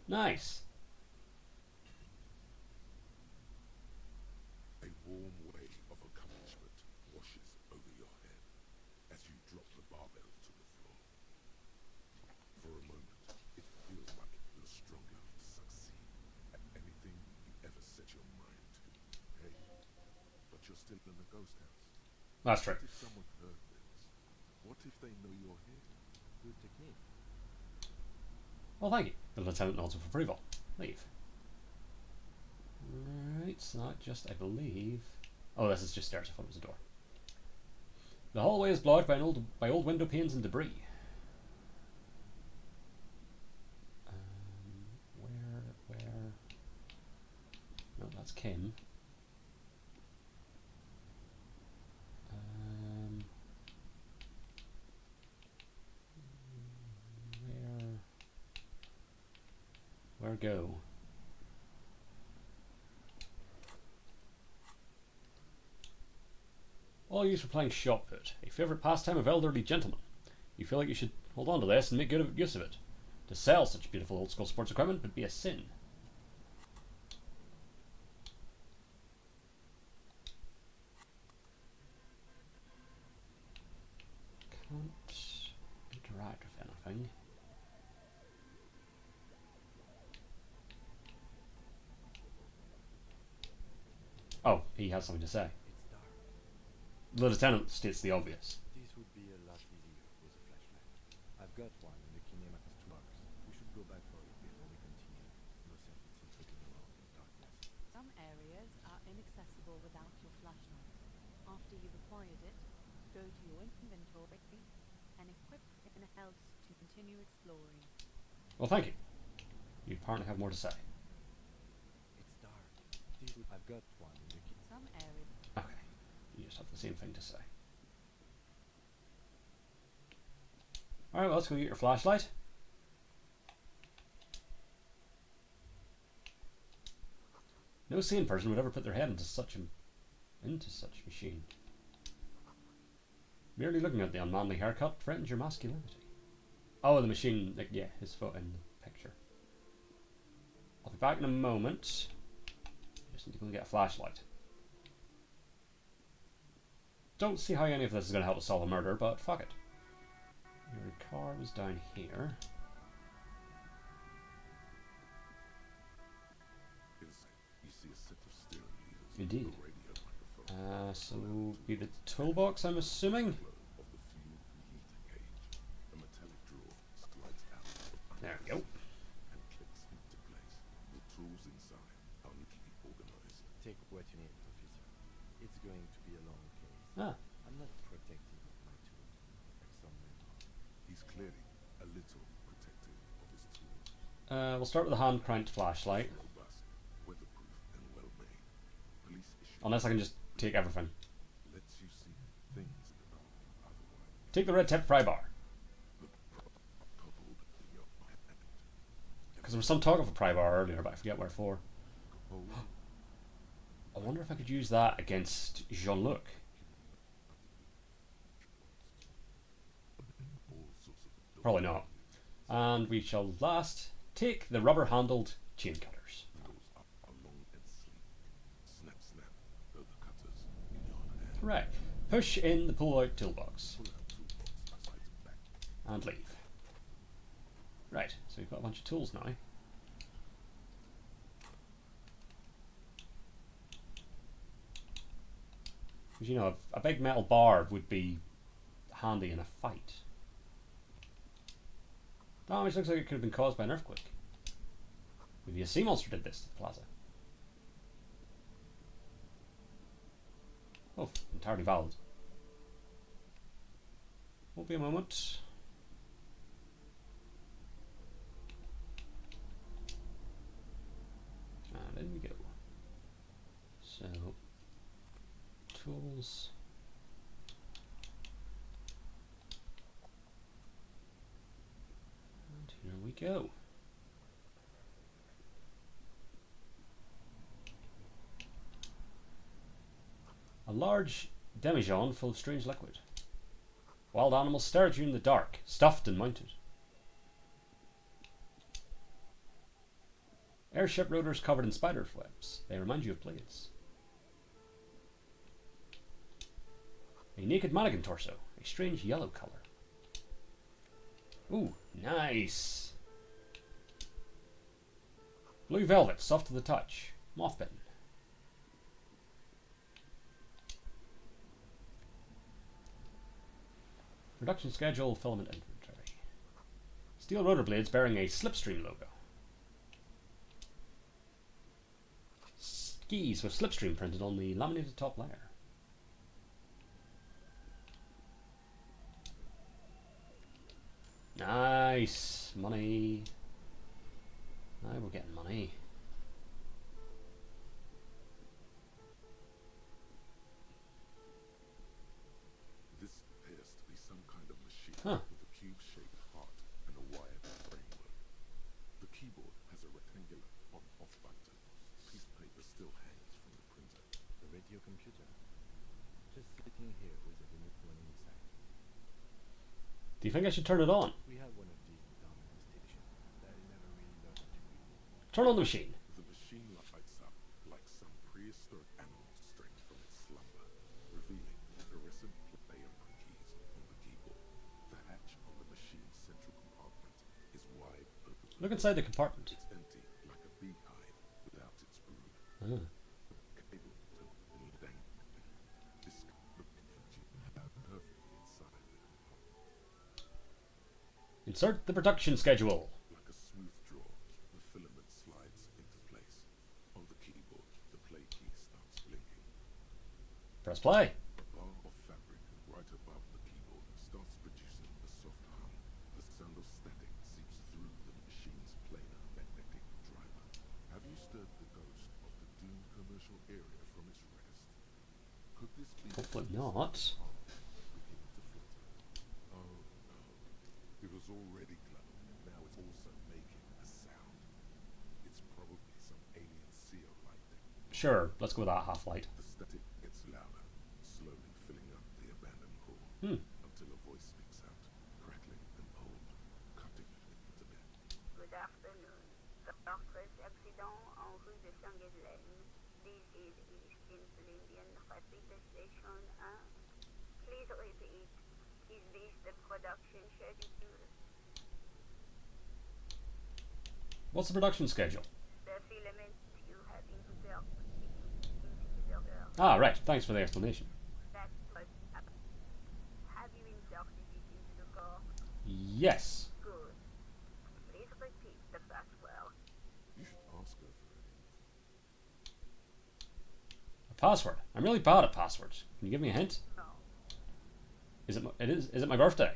Nice. A warm wave of accomplishment washes over your head as you drop the barbell to the floor. For a moment, it feels like you're strong enough to succeed at anything you ever set your mind to. Hey, but you're still in the ghost house. That's true. What if someone heard this? What if they know you're here? Good technique. Well, thank you. The lieutenant nods with approval. Leave. Right, so that just, I believe... Oh, this is just stairs. I thought it was a door. The hallway is blocked by old window panes and debris. Where? No, that's Kim. Where go? All used for playing shot put, a favourite pastime of elderly gentlemen. You feel like you should hold on to this and make good use of it. To sell such beautiful old school sports equipment would be a sin. Can't interact with anything. Oh, he has something to say. It's dark. The lieutenant states the obvious. This would be a lot easier with a flashlight. I've got one in the kinema's toolbox. We should go back for it before we continue. No sense in looking around in darkness. Some areas are inaccessible without your flashlight. After you've acquired it, go to your inventory and equip in a house to continue exploring. Well, thank you. You apparently have more to say. It's dark. I've got one in the Some areas Okay, you just have the same thing to say. Alright, well, let's go get your flashlight. No sane person would ever put their head into such machine. Merely looking at the unmanly haircut threatens your masculinity. Oh, the machine, like, yeah, his foot in the picture. I'll be back in a moment. Just need to go and get a flashlight. Don't see how any of this is going to help us solve a murder, but fuck it. Your car was down here. You see a set of steering levers. Indeed. A radio microphone. So be the toolbox, I'm assuming. Of the fuel preheater cage. A metallic drawer slides out from There we under go. the seat and clicks into place. The tools inside are neatly organized. Take what you need, officer. It's going to be a long case. Ah, I'm not protective of my tools, like some men are. He's clearly a little protective of his tools. we'll start with the hand cranked flashlight. Robust, weatherproof, and well-made. Police issue Unless I can just take everything. lets you see things in the dark otherwise Take the red tip pry bar. coupled in your hand. Because there was some talk of a pry bar earlier, but I forget where for. Hold I wonder if I could use that against Jean-Luc. all sorts of Probably not. And we shall last take the rubber-handled chain cutters. needles are long and sleek. Snap, snap, though the cutters in your hand. Right. Push in the pull-out toolbox. Pull out toolbox sides and back. And leave. Right, so we've got a bunch of tools now. Because, you know, a big metal bar would be handy in a fight. Damage looks like it could have been caused by an earthquake. Maybe a sea monster did this to the plaza. Oh, entirely valid. Won't be a moment. And in we go. So, tools. And here we go. A large demijohn full of strange liquid. Wild animals stare at you in the dark, stuffed and mounted. Airship rotors covered in spider webs. They remind you of blades. A naked mannequin torso, a strange yellow colour. Ooh, nice. Blue velvet, soft to the touch. Moth bitten. Production schedule, filament inventory. Steel rotor blades bearing a Slipstream logo. Skis with Slipstream printed on the laminated top layer. Nice. Money. Now we're getting money. This appears to be some kind of machine Huh. with a cube-shaped heart and a wired framework. The keyboard has a rectangular on-off button. A piece of paper still hangs from the printer. The radio computer. Just sitting here with a remote running inside. Do you think I should turn it on? We have one of these down at the station, but I never really learned how to read. Turn on the machine. The machine lights up like some prehistoric animal strayed from its slumber, revealing fluorescent player keys on the keyboard. The hatch on the machine's central compartment is wide open. Look inside the compartment. It's empty, like a beehive without its brood. Ah. Cable and dangling. This could function perfectly inside the compartment. Insert the production schedule. Like a smooth draw, the filament slides into place. On the keyboard, the play key starts blinking. Press play. A bar of fabric right above the keyboard starts producing a soft hum. The sound of static seeps through the machine's planar magnetic driver. Have you stirred the ghost of the doomed commercial area from its rest? Could this be Hopefully the not. hum beginning to flitter? Oh no. It was already glowing and now it's also making a sound. It's probably some alien seal like that. Sure, let's go with that half light. The static gets louder, slowly filling up the abandoned hall, until a voice speaks out, crackling and old, cutting into death. Good afternoon. Doctor's accident en rue de Saint-Ghislaine. This is East Indian Rapid Station 1. Please repeat. Is this the production schedule? What's the production schedule? The filament you have inserted. Ah, right. Thanks for the explanation. That was have you inserted it into the core? Yes. Good. Please repeat the password. You should ask her for it. A password. I'm really bad at passwords. Can you give me a hint? No. Is it my birthday?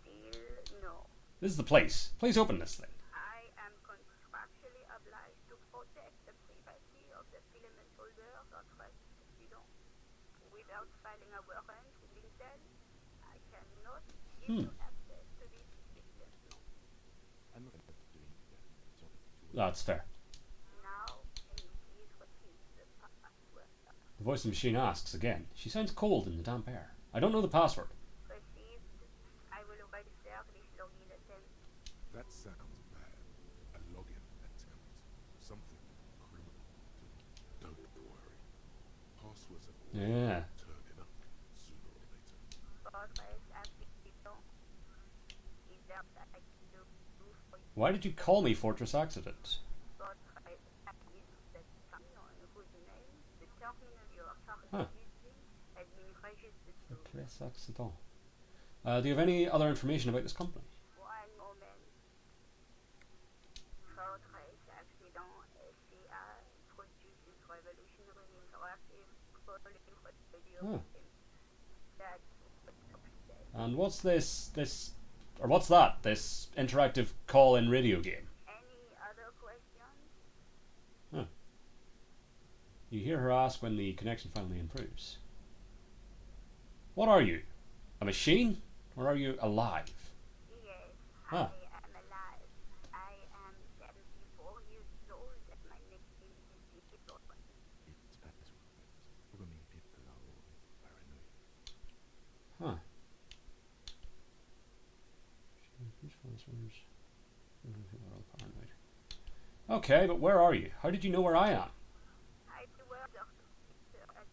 Still no. This is the place. Please open this thing. I am contractually obliged to protect the privacy of the filament holders or trust accident. Without filing a warrant with Intel, I cannot give you access to this system. No. I'm afraid of doing that. So, That's fair. Now, can you please repeat the password? The voice of the machine asks again. She sounds cold in the damp air. I don't know the password. Received. I will register this login attempt. That sounds bad. A login attempt. Something criminal. Don't worry. Passwords have always Yeah. turning up sooner or later. Progress accident. Is there that I can do for you? Why did you call me Fortress Accident? Progress accident that on whose name the terminal you are Huh. currently using has been registered to. Fortress Accident. Do you have any other information about this company? One moment. Progress accident SCI produces revolutionary interactive polling radio Huh. games. That's what upset. And what's or what's that? This interactive call-in radio game? Any other questions? Huh. You hear her ask when the connection finally improves. What are you? A machine? Or are you alive? Yes, Ah. I am alive. I am 74 years old and my nickname is Theodore. It's passwords. Programming people are always paranoid. Huh. Okay, but where are you? How did you know where I am? I work as at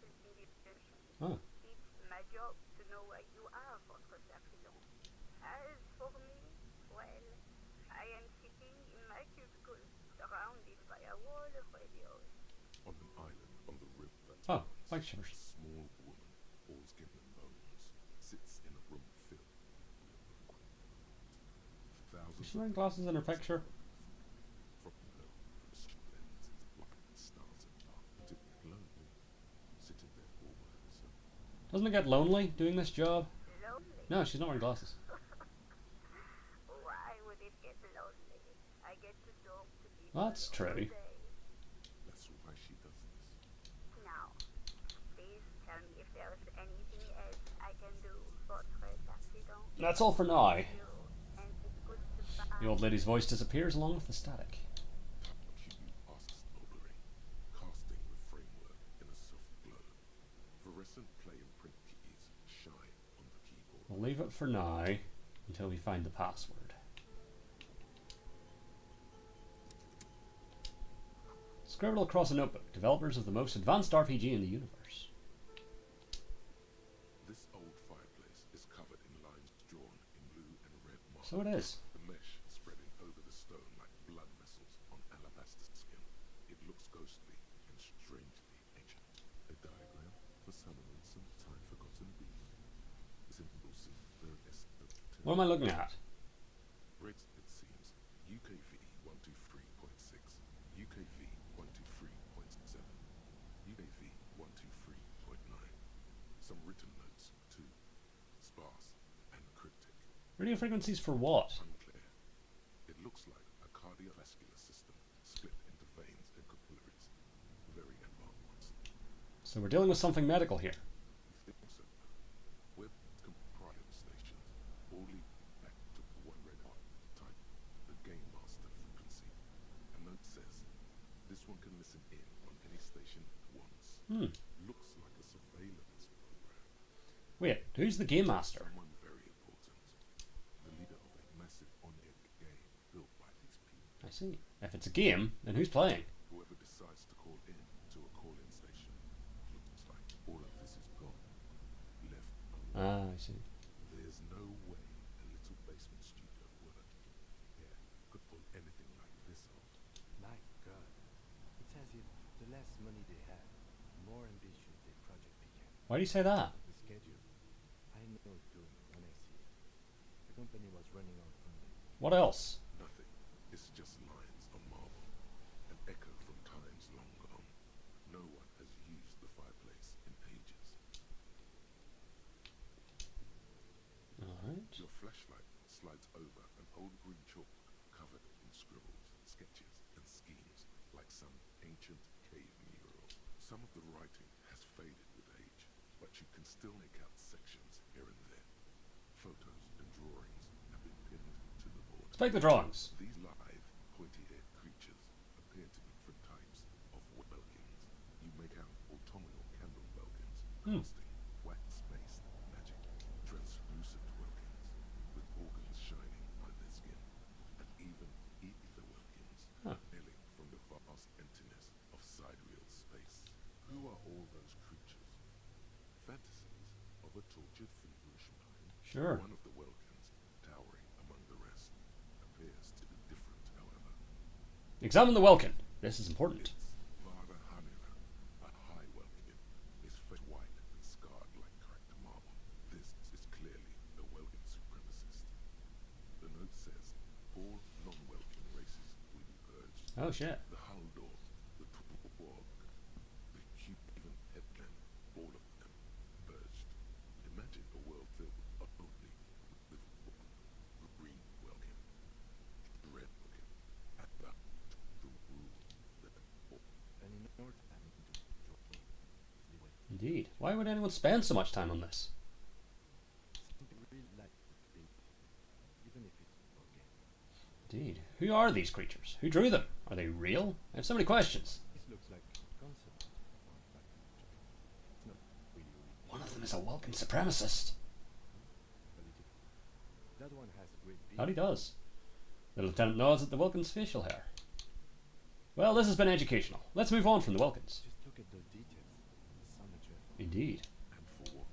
the Elysium. Oh. It's my job to know where you are, Votre Serpillon. As for me, well, I am sitting in my cubicle, surrounded by a wall of radios. On an island on the river that Oh, runs, thanks, Shivers. a small woman, all skin and bones, sits in a room filled with thousands Is she wearing glasses in her picture? from her precision lenses, like stars in dark, to lonely, sitting there all by herself. Doesn't it get lonely doing this job? Lonely? No, she's not wearing glasses. Why would it get lonely? I get to talk to people That's all true. day. That's why she does this. Now, please tell me if there is anything else I can do, Votre Serpillon. That's all for now. And it's good to The old lady's voice disappears along with the static. She asks nobly, casting the framework in a soft glow. Fluorescent play and print keys shine on the keyboard. We'll leave it for now until we find the password. Scribble across a notebook. Developers of the most advanced RPG in the universe. This old fireplace is covered in lines drawn in blue and red marble. So it is. The mesh spreading over the stone like blood vessels on alabaster skin. It looks ghostly and strangely ancient. A diagram for summoning some time-forgotten being. The symbol seems very distant. What am I looking at? Breaks, it seems. UKV 123.6, UKV 123.7, UKV 123.9. Some written notes, too. Sparse and cryptic. Radio frequencies for what? Unclear. It looks like a cardiovascular system split into veins and capillaries. Very advanced. So we're dealing with something medical here. You think so? Web comprium stations all lead back to one red hot type, the Game Master frequency. A note says, this one can listen in on any station at once. Looks like a surveillance program. Wait, who's the Game Master? Someone very important. The leader of a massive on-air game built by these people. I see. If it's a game, then who's playing? Whoever decides to call in to a call-in station. Looks like all of this is gone. Left alone. Ah, I see. There's no way a little basement studio working here could pull anything like this off. My God. It's as if the less money they had, the more ambitious their project became. Why do you say that? The schedule. I know it too when I see it. The company was running on funding. What else? Nothing. It's just lines on marble. An echo from times long gone. No one has used the fireplace in ages. Alright. Your flashlight slides over an old green chalkbook covered in scribbles, sketches, and schemes like some ancient cave mural. Some of the writing has faded with age, but you can still make out sections here and there. Photos and drawings have been pinned to the board. Let's take the drawings. These live, pointy-eared creatures appear to be different types of Welkins. You make out autumnal candle Welkins, casting wax-based magic, translucent Welkins with organs shining on their skin, and even ether Welkins, hailing from the vast emptiness of sidereal space. Who are all those creatures? Fantasies of a tortured, feverish mind. Sure. One of the Welkins, towering among the rest, appears to be different, however. Examine the Welkin. This is important. It's Vara Hanira, a high Welkin. His face white and scarred like cracked marble. This is clearly a Welkin supremacist. The note says all non-Welkin races will be purged. Oh shit. The Haldor, the Tuborg, the Cuban headmen, all of them purged. Imagine a world filled with Why would anyone spend so much time on this? Something really like the big, even if it's broken. Indeed. Who are these creatures? Who drew them? Are they real? I have so many questions. This looks like concept for a factory. It's not really real. One of them is a Vulcan supremacist. Political. That one has a great beard. That he does. The lieutenant nods at the Vulcan's facial hair. Well, this has been educational. Let's move on from the Vulcans. Just look at those details. So much effort. Indeed. And for what?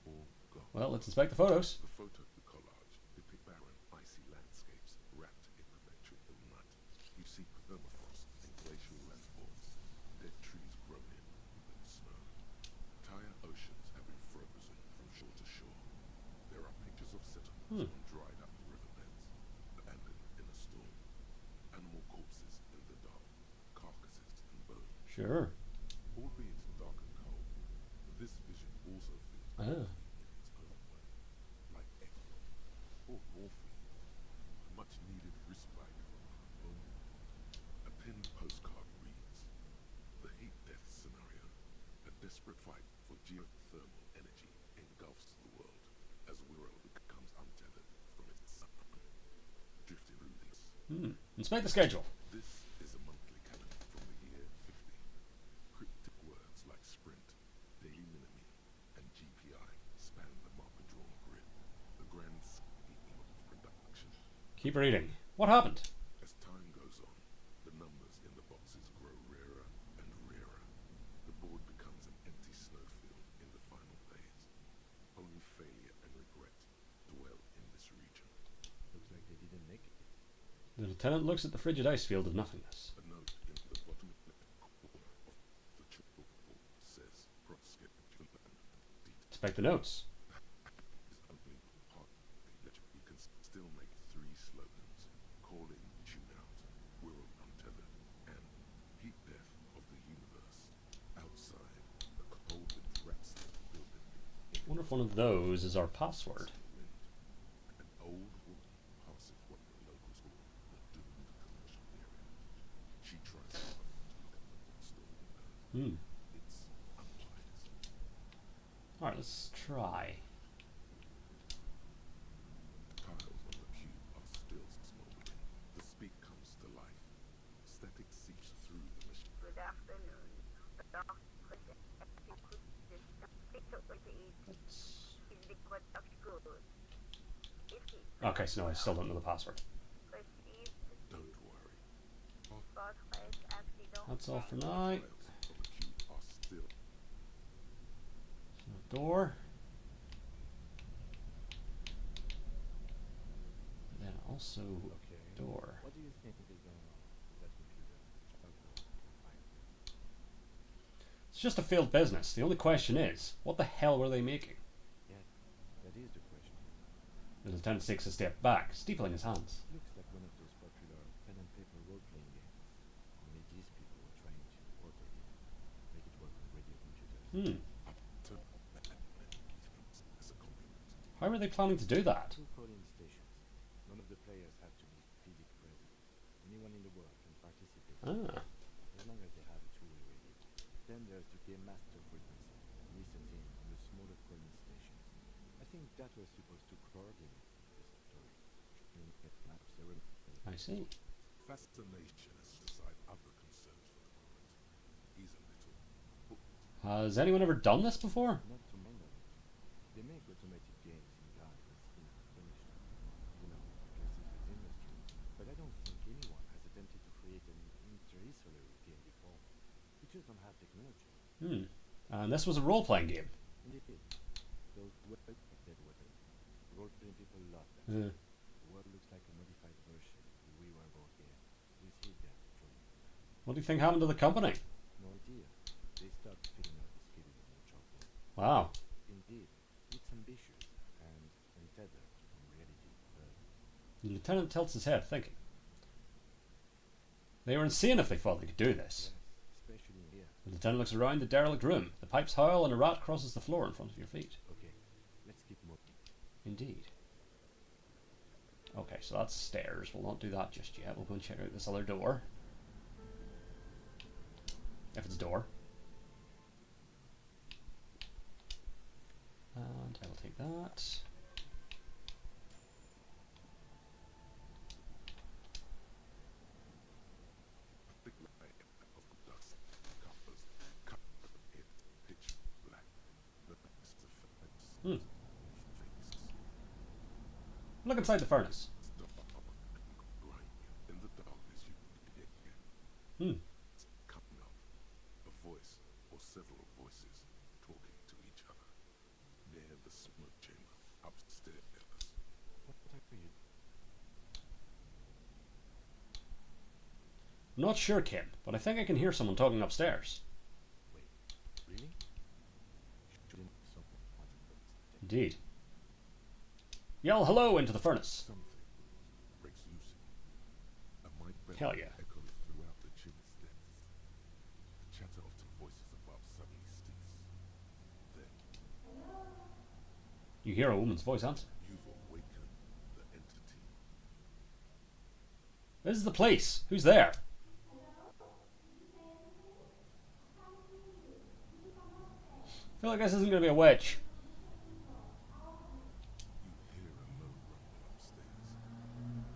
All gone. Well, let's inspect the photos. The photo collage depict barren, icy landscapes wrapped in perpetual night. You see permafrost and glacial landforms, dead trees grown in with snow. Entire oceans have been frozen from shore to shore. There are pictures of settlements on dried up riverbeds, abandoned in a storm. Animal corpses in the dark, carcasses and bones. Sure. Albeit dark and cold, this vision also feels Ah. cozy in its own way, like ecstasy or morphine, a much-needed respite from our own world. A pinned postcard reads, "The heat death scenario, a desperate fight for geothermal energy engulfs the world as Wirral becomes untethered from its sun, drifting through these." Inspect the schedule. This is a monthly calendar from the year 50. Cryptic words like sprint, daily minimi, and GPI span the marker-drawn grid, the grand scheme of production. Keep reading. What happened? As time goes on, the numbers in the boxes grow rarer and rarer. The board becomes an empty snowfield in the final phase. Only failure and regret dwell in this region. Looks like they didn't make it. The lieutenant looks at the frigid ice field of nothingness. A note in the bottom left corner of the chalkboard says "Proskett Land Detail." Inspect the notes. Is only part of the ledger. You can still make 3 slogans: "Call in, tune out," "Wirral untethered," and "Heat death of the universe." Outside, a cold wind wraps the building. I wonder if one of those is our password. Wind. An old woman passes what the locals call the doomed commercial area. She tries to look at the bookstore windows. It's unwise. Alright, let's try. Tiles on the cube are still smoldering. The speak comes to life. Static seeps through the machine. Good afternoon. Dark President, you could just speak to repeat. Is the product good? If it Okay, so no, I still don't know the password. perceived Don't worry. portrait accident. That's all for now. Tiles on the cube are still. Door. Then also Okay. door. What do you think is going on with that computer? Chalkboard, fine. It's just a failed business. The only question is, what the hell were they making? Yeah, that is the question. The lieutenant takes a step back, steepling his hands. Looks like one of those popular pen and paper role-playing games. Only these people were trying to port it in, make it work on radio computers. Turn that as a compliment. How are they planning to do that? 2 call-in stations. None of the players have to be physically present. Anyone in the world can participate. Ah, As long as they have a two-way radio. Then there's the game master frequency, listens in on the smaller calling stations. I think that was supposed to coordinate the story, showing at map ceremony. I see. Fascination has aside other concerns for the moment. He's a little hooked. Has anyone ever done this before? Not to my knowledge. They make automated games in time and seen finished. You know, because it's an industry. But I don't think anyone has attempted to create an interstellar game before. We just don't have technology. And this was a role-playing game. Indeed. Those well-protected weapons. Role-playing people love that. Uh, The world looks like a modified version of the We Were Board game. We see that truly. what do you think happened to the company? No idea. They stopped filling out the schedule on the chalkboard. Wow. Indeed, it's ambitious and untethered from reality. The lieutenant tilts his head, thinking. They were insane if they thought they could do this. Yes, especially in here. The lieutenant looks around the derelict room. The pipes howl and a rat crosses the floor in front of your feet. Okay, let's keep moving. Indeed. Okay, so that's stairs. We'll not do that just yet. We'll go and check out this other door. If it's a door. like that. Thick layer of dust covers it pitch black. The best effects Hmm. face Look inside the furnace. dark and grimy. In the darkness you hear Hmm. coming up a voice or several voices talking to each other near the smoke chamber upstairs. What are you? I'm not sure, Kim, but I think I can hear someone talking upstairs. Wait, really? Shouldn't something Indeed. Yell hello into the furnace. Something breaks loose in you. A mic bell Hell yeah. echoes throughout the chimney's depths. The chatter of two voices above suddenly ceases. Then You hear a woman's voice answer. you've awakened the entity. This is the police. Who's there? I feel like this isn't going to be a witch. You hear a low rumble upstairs.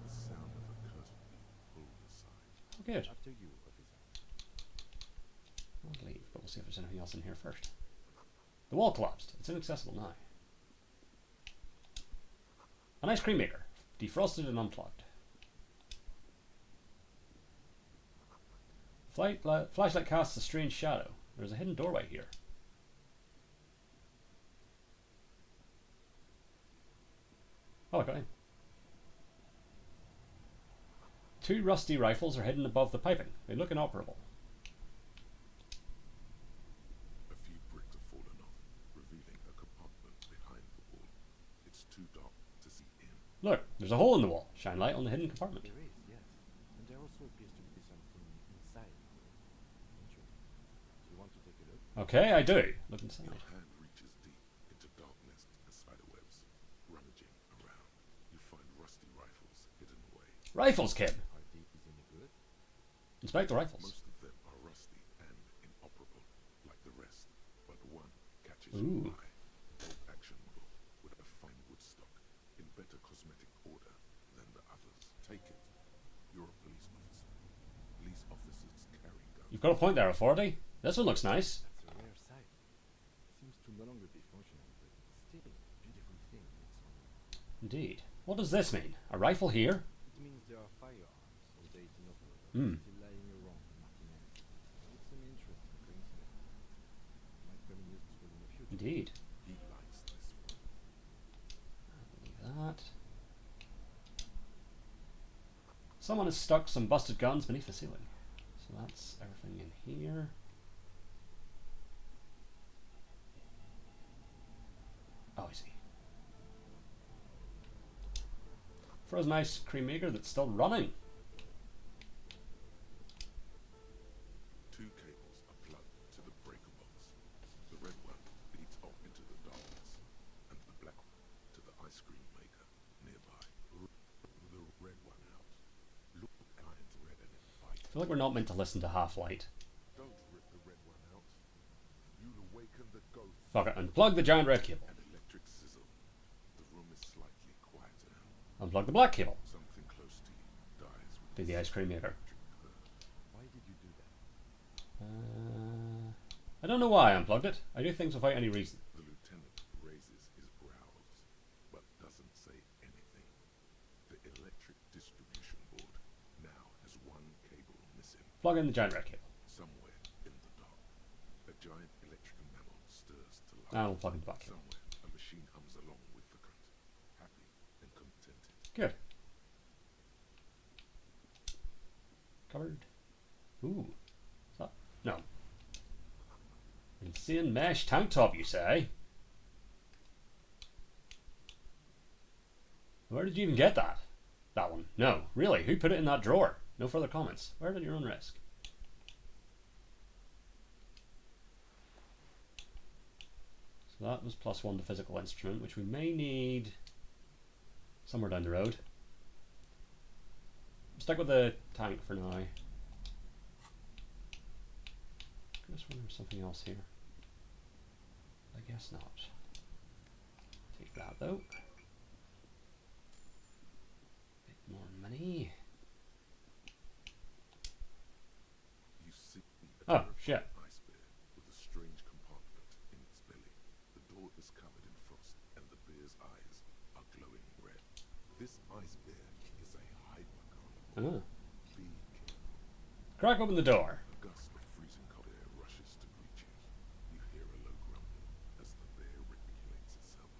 The sound of a curtain being pulled aside. Good. After you, officer. I'll leave, but we'll see if there's anything else in here first. The wall collapsed. It's inaccessible now. An ice cream maker. Defrosted and unplugged. Flashlight casts a strange shadow. There's a hidden doorway here. Oh, I got in. Two rusty rifles are hidden above the piping. They look inoperable. A few bricks have fallen off, revealing a compartment behind the wall. It's too dark to see in. Look, there's a hole in the wall. Shine light on the hidden compartment. There is, yes. And there also appears to be something inside. Interesting. Do you want to take a look? Okay, I do. Look inside. Your hand reaches deep into darkness and spiderwebs. Rummaging around, you find rusty rifles hidden away. Rifles, kid. Are these any good? Inspect the rifles. Most of them are rusty and inoperable, like the rest, but one catches Ooh. your eye. Bolt action model with a fine wood stock in better cosmetic order than the others. Take it. You're a police officer. Police officers carry guns. You've got a point there, Authority. This one looks nice. That's a rare sight. Seems to no longer be functional, but still a beautiful thing in its own way. Indeed. What does this mean? A rifle here? It means there are firearms, albeit inoperable, Hmm. still lying around Martinez. It's an interesting coincidence. Might come in useful in the future. Indeed. He likes this one. Leave that. Someone has stuck some busted guns beneath the ceiling. So that's everything in here. Oh, I see. Frozen ice cream maker that's still running. Two cables are plugged to the breaker box. The red one leads off into the darkness, and the black one to the ice cream maker nearby. The red one out. Look at Iron's red and invite. I feel like we're not meant to listen to Half-Light. Don't rip the red one out. You'll awaken the ghost. Fuck it, unplug the giant red cable. An electric sizzle. The room is slightly quieter now. Unplug the black cable. Something close to you dies with To the ice cream maker. electric current. Why did you do that? I don't know why I unplugged it. I do things without any reason. The lieutenant raises his brows, but doesn't say anything. The electric distribution board now has one cable missing. Plug in the giant red cable. Somewhere in the dark, a giant electric mammal stirs to life. And we'll plug in the black cable. Somewhere, a machine hums along with the current, happy and contented. Good. Covered. Ooh. Is that? No. Insane mesh tank top, you say? Where did you even get that? That one. No. Really? Who put it in that drawer? No further comments. Wear it at your own risk. So that was +1 to physical instrument, which we may need somewhere down the road. Stick with the tank for now. I just wonder if there's something else here. I guess not. Take though. Bit more money. You see Oh, shit. ice bear with a strange compartment in its belly. The door is covered in frost, and the bear's eyes are glowing red. This ice bear is a hyper-carnivore. Oh. Be careful. Crack open the door. A gust of freezing cold air rushes to greet you. You hear a low grumble as the bear regulates itself.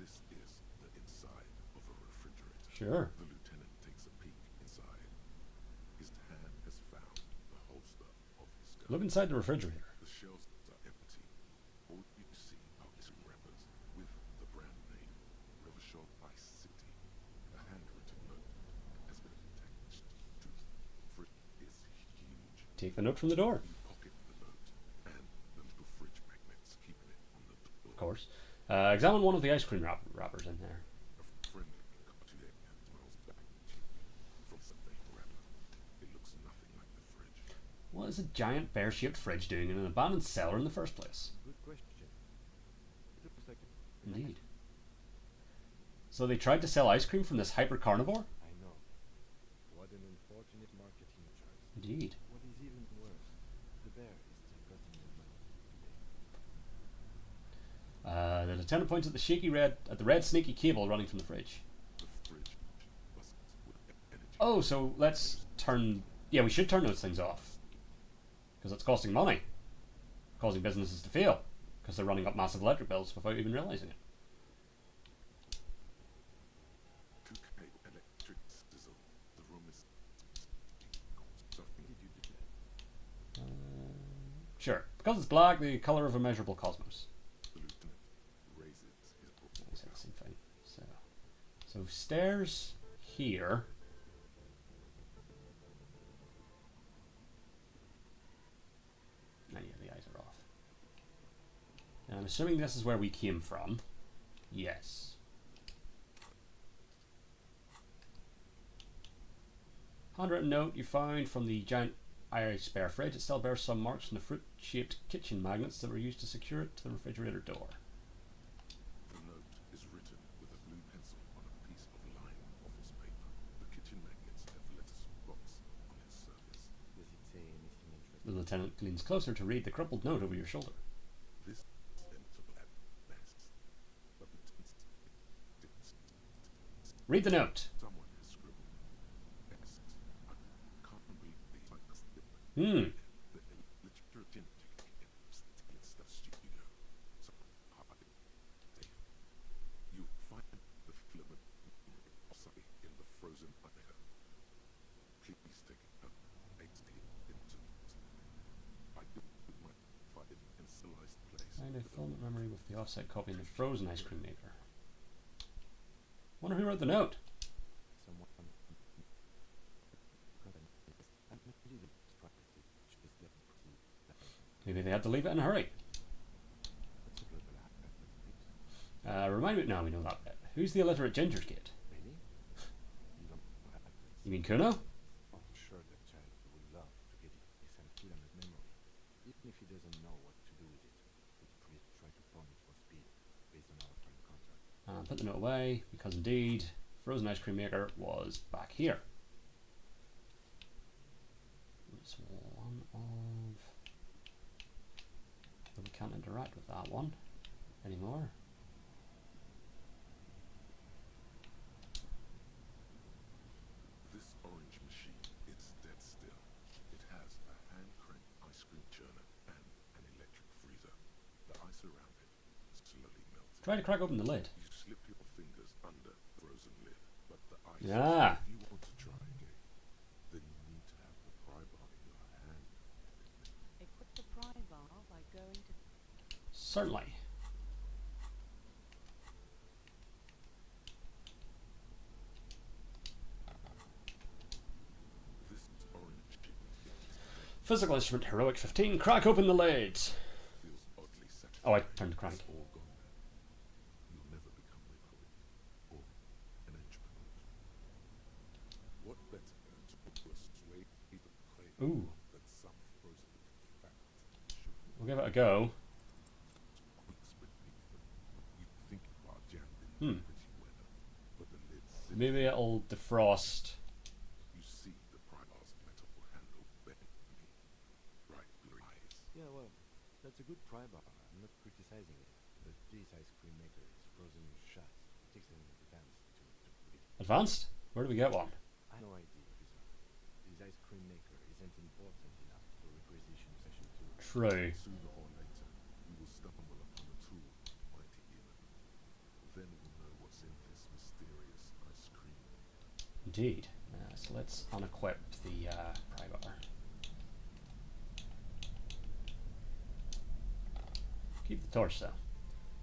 This is the inside of a refrigerator. Sure. The lieutenant takes a peek inside. His hand has found the holster of his gun. Look inside the refrigerator. The shelves are empty. All you see are ice wrappers with the brand name Revachol Ice City. A handwritten note has been attached to the fridge. Is huge. Take the note from the door. You pocket the note and the little fridge magnets keeping it on the door. Of course. Examine one of the ice cream wrappers in there. A friendly cartoon smells back at you from the fake wrapper. It looks nothing like the fridge. What is a giant bear-shaped fridge doing in an abandoned cellar in the first place? Good question. It looks like Indeed. So they tried to sell ice cream from this hyper-carnivore? I know. What an unfortunate marketing choice. Indeed. What is even worse, the bear is still costing them money today. The lieutenant points at the red snaky cable running from the fridge. The fridge busts with energy. Oh, so let's turn... Yeah, we should turn those things off. Because it's costing money. Causing businesses to fail. Because they're running up massive electric bills without even realising it. 2K electric sizzle. The room is something. Did you do that? Sure. Because it's black, the colour of immeasurable cosmos. The lieutenant raises his We said the same thing. So stairs here. And yeah, the eyes are off. And I'm assuming this is where we came from. Yes. Handwritten note you found from the giant Irish bear fridge. It still bears some marks from the fruit-shaped kitchen magnets that were used to secure it to the refrigerator door. The note is written with a blue pencil on a piece of lined office paper. The kitchen magnets have left spots on its surface. Does it say anything interesting? The lieutenant leans closer to read the crumpled note over your shoulder. This is sensible at best, but Read the note. someone has scribbled. Best. I can't believe these mics. Hmm. The literature stuff studio. So hard. You find the filament offsite in the frozen ice. Please take it up. I do my 5 incivilized place. Find a filament memory with the offset copy in the frozen ice cream maker. Wonder who wrote the note. Someone from company. I'm not really surprised. It just doesn't proceed. Maybe they had to leave it in a hurry. What's a global atlas? Remind me. No, we know that bit. Who's the illiterate Ginger's Kid? Really? You don't know atlas. You mean Kuno? I'm sure that child would love to get his filament memory. Even if he doesn't know what to do with it, we'll try to pawn it for speed, based on our current contract. Put the note away, because indeed, frozen ice cream maker was back here. It's one of... But we can't interact with that one anymore. This orange machine is dead still. It has a hand crank ice cream churner and an electric freezer. The ice around it slowly melting. Try to crack open the lid. You slip your fingers under the frozen lid, but the ice. Ah. If you want to try again, then you need to have the pry bar in your hand. Equip the pry bar by going to Certainly. This orange chip Physical instrument, heroic 15. Crack open the lid. feels oddly satisfying. Oh, I turned the crank. It's all gone now. You'll never become a poet or an entrepreneur. What better to persuade people to claim Ooh. than some frozen fact should We'll give it a go. squeaks beneath them? You think you are jammed in Hmm. pretty weather, but the lid sits. Maybe it'll defrost. You see the Primar's metal handle bent me. Bright blue eyes. Yeah, well, that's a good pry bar. I'm not criticizing it. But this ice cream maker is frozen shut. It takes an advance to put it. Advanced? Where do we get one? I have no idea, officer. This ice cream maker isn't important enough for requisition session 2. True. Sooner or later, we will stumble upon a tool, mighty demon. Then we'll know what's in this mysterious ice cream. Indeed. So let's unequip the pry bar. Keep the torch though.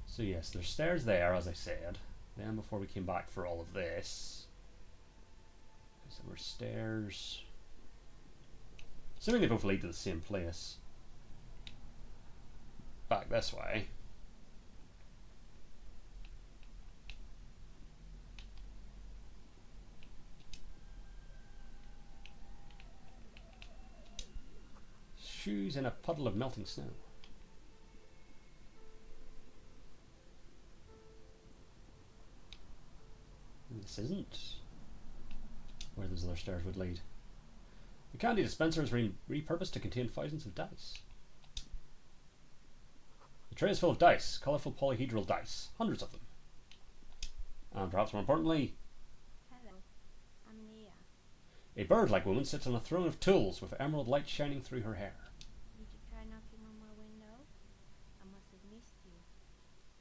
So yes, there's stairs there, as I said. Then before we came back for all of this, because there were stairs. Assuming they both lead to the same place. Back this way. Shoes in a puddle of melting snow. This isn't where those other stairs would lead. The candy dispenser is repurposed to contain thousands of dice. The tray is full of dice, colourful polyhedral dice, hundreds of them. And perhaps more importantly, Hello, I'm Nia. a bird-like woman sits on a throne of tools with emerald light shining through her hair. Did you try knocking on my window? I must have missed you.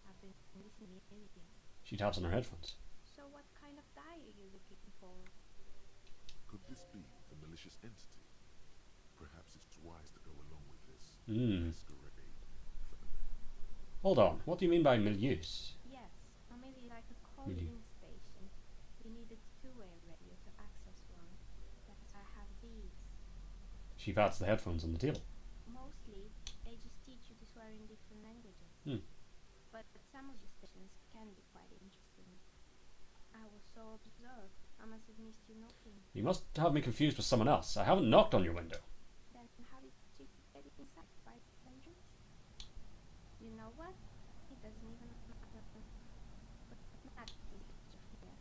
I've been listening to Elysium. She taps on her headphones. So what kind of die are you looking for? Could this be the malicious entity? Perhaps it's wise to go along with this masquerade phenomenon. Hold on, what do you mean by milieux? Yes, a milli like a calling station. You need a two-way radio to access one. That's why I have these. She pats the headphones on the table. Mostly, they just teach you to swear in different languages. But some of the stations can be quite interesting. I was so absorbed, I must have missed you knocking. You must have me confused with someone else. I haven't knocked on your window. Then how did you get inside by the entrance? You know what? It doesn't even matter. But not here.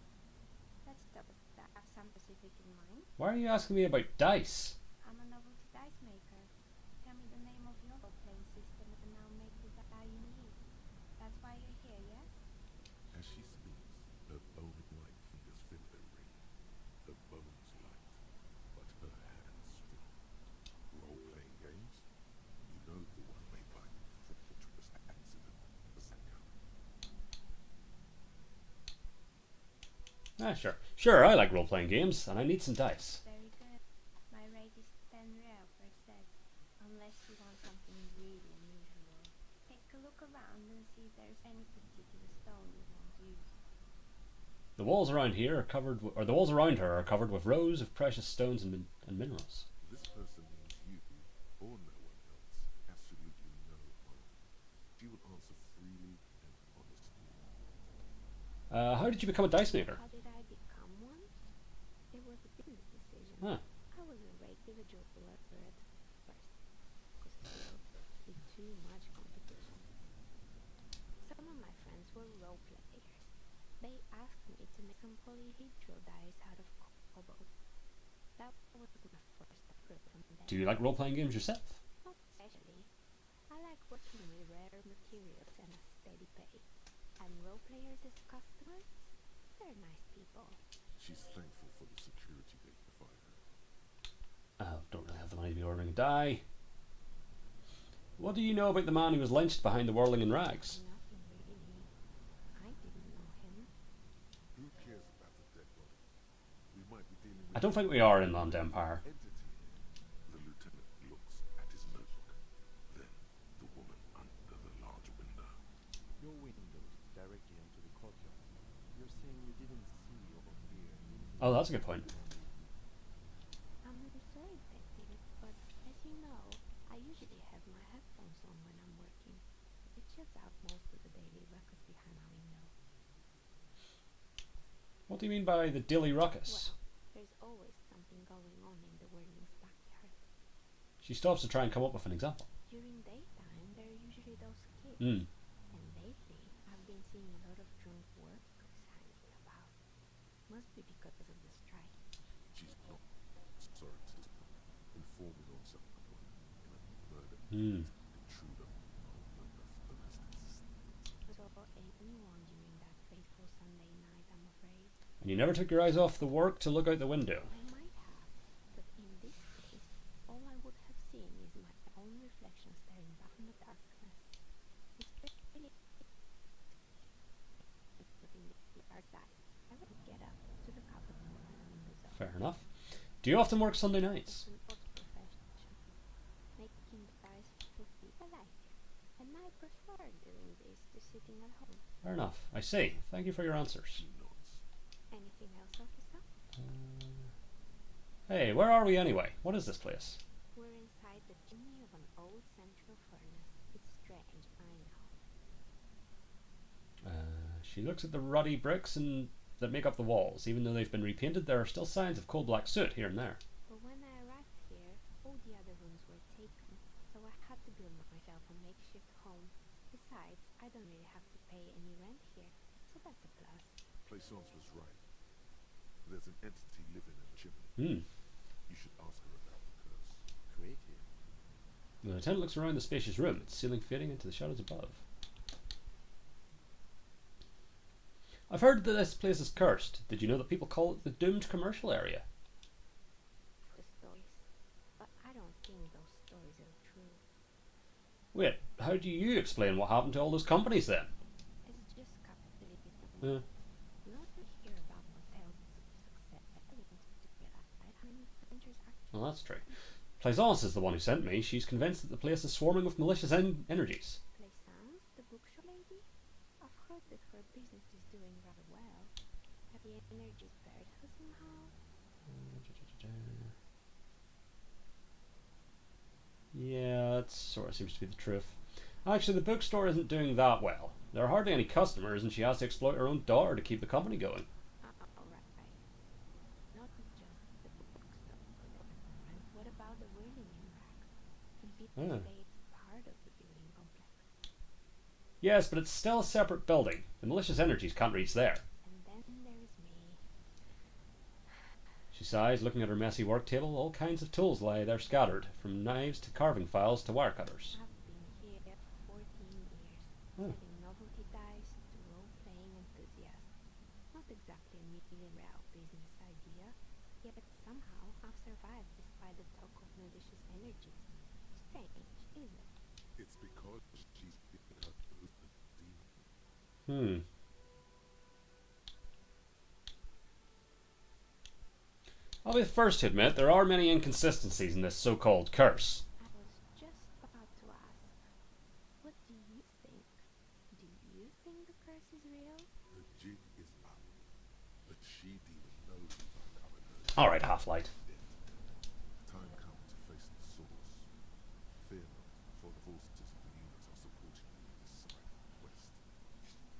Let's stop it. I have some specific in mind. Why are you asking me about dice? I'm a novelty dice maker. Tell me the name of your role-playing system and I'll make the die you need. That's why you're here, yes? As she speaks, her bone-like fingers fill the ring. Her bones light, but her hands strong. Role-playing games? You know the one made by Fortress Accident. Does that count? Sure. Sure, I like role-playing games, and I need some dice. Very good. My rate is 10 real per set. Unless you want something really unusual. Take a look around and see if there's any particular stone you want to use. The walls around here are covered, or the walls around her are covered with rows of precious stones and minerals. This person means you, or no one else, absolutely no harm. She will answer freely and honestly. How did you become a dice maker? How did I become one? It was a business decision. Huh. I was a regular jeweler at first, because there would be too much competition. Some of my friends were role players. They asked me to make some polyhedral dice out of cobalt. That was my first effort from them. Do you like role-playing games yourself? Not especially. I like working with rare materials and a steady pay. And role players as customers, they're nice people. She's thankful for the security they provide her. Don't really have the money to be ordering a die. What do you know about the man who was lynched behind the whirling in rags? Nothing really. I didn't know him. Who cares about the dead body? We might be dealing with I don't think we are Inland Empire. entity here. The lieutenant looks at his notebook. Then the woman under the large window. Your windows directly onto the courtyard. You're saying you didn't see or hear anything? Oh, that's a good point. I'm sorry, detective, but as you know, I usually have my headphones on when I'm working. It shuts out most of the daily ruckus behind my window. What do you mean by the dilly ruckus? Well, there's always something going on in the Whirling's backyard. She stops to try and come up with an example. During daytime, there are usually those kids. Hmm. And lately, I've been seeing a lot of drunk work. mostly because of the strike. She's not sorry to inform you on something in a murder Hmm. intruder on the domestic system. So anyone during that fateful Sunday night, I'm afraid. And you never took your eyes off the work to look out the window. I might have, but in this case, all I would have seen is my own reflection staring back in the darkness. It's really putting the dark sides. I would get up to the cupboard and open the windows up. Fair enough. Do you often work Sunday nights? It's an odd profession. Making the guys feel I like it. And I prefer doing this to sitting at home. Fair enough. I see. Thank you for your answers. She nods. Anything else, officer? Hey, where are we anyway? What is this place? We're inside the chimney of an old central furnace. It's strange, I know. She looks at the ruddy bricks that make up the walls. Even though they've been repainted, there are still signs of coal black soot here and there. But when I arrived here, all the other rooms were taken, so I had to build myself a makeshift home. Besides, I don't really have to pay any rent here, so that's a plus. Plaisance was right. There's an entity living in the chimney. Hmm. You should ask her about the curse. Creative. The lieutenant looks around the spacious room, its ceiling fading into the shadows above. I've heard that this place is cursed. Did you know that people call it the doomed commercial area? The stories. But I don't think those stories are true. Wait, how do you explain what happened to all those companies then? It's just capitalism. Uh, You only hear about hotels of success linked to lifetime ventures actually. well, that's true. Plaisance is the one who sent me. She's convinced that the place is swarming with malicious energies. Plaisance, the bookshop lady? I've heard that her business is doing rather well. Have the energy spared her somehow? Yeah, that sort of seems to be the truth. Actually, the bookstore isn't doing that well. There are hardly any customers, and she has to exploit her own daughter to keep the company going. Right. Not just the bookstore. And what about the whirling in racks? Some people Ah. say it's part of the building complex. Yes, but it's still a separate building. The malicious energies can't reach there. And then there's me. She sighs, looking at her messy work table. All kinds of tools lie there scattered, from knives to carving files to wire cutters. I've been here for 14 years, Oh. selling novelty dice to role-playing enthusiasts. Not exactly a million-real business idea, yet somehow I've survived despite the talk of malicious energies. Strange, isn't it? It's because she's been her own demon. Hmm. I'll be the first to admit there are many inconsistencies in this so-called curse. I was just about to ask, what do you think? Do you think the curse is real? The jig is up. The she-demon knows you've uncovered her Alright, Half-Light. debt. Time come to face the source. Fear not, for the forces of the unit are supporting you in this side quest.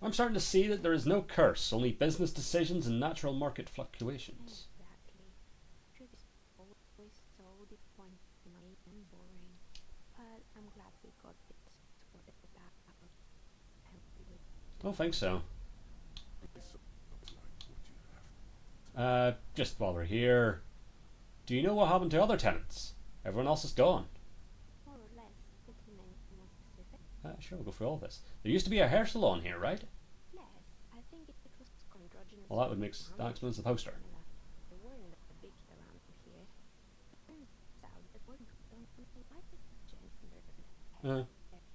I'm starting to see that there is no curse, only business decisions and natural market fluctuations. Exactly. Truth is always so disappointing and boring. But I'm glad we got this sorted out. I hope you would. Don't think so. It sounds like what you have. Just while we're here, do you know what happened to other tenants? Everyone else is gone. More or less, but to name more specific. Sure, we'll go through all this. There used to be a hair salon here, right? Yes, I think it was androgynous. Well, that explains the poster. There weren't a big around here. Turns out that one don't like it gender. Uh, They're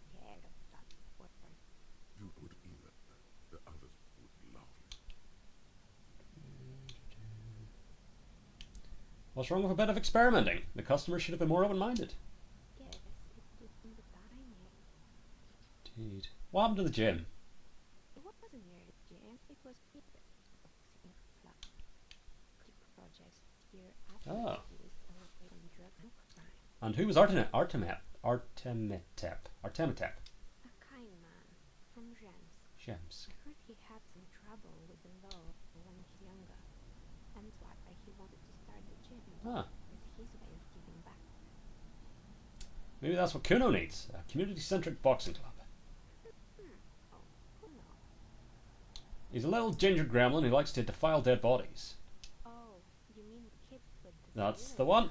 scared of that word. You would either. The others would laugh. what's wrong with a bit of experimenting? The customers should have been more open-minded. Guess it wasn't the time yet. Indeed. What happened to the gym? It wasn't near the gym, it was here. Boxing club. Projects here after Oh. schools away from drugs and crime. And who was Artemetep? Artemetep. A kind man from Gems. Gems. I heard he had some trouble with the law when he was younger. And that's why he wanted to start the gym. Ah, It's his way of giving back. maybe that's what Kuno needs. A community-centric boxing club. Oh, who knows? He's a little ginger gremlin who likes to defile dead bodies. Oh, you mean the kid with the That's ceiling the one.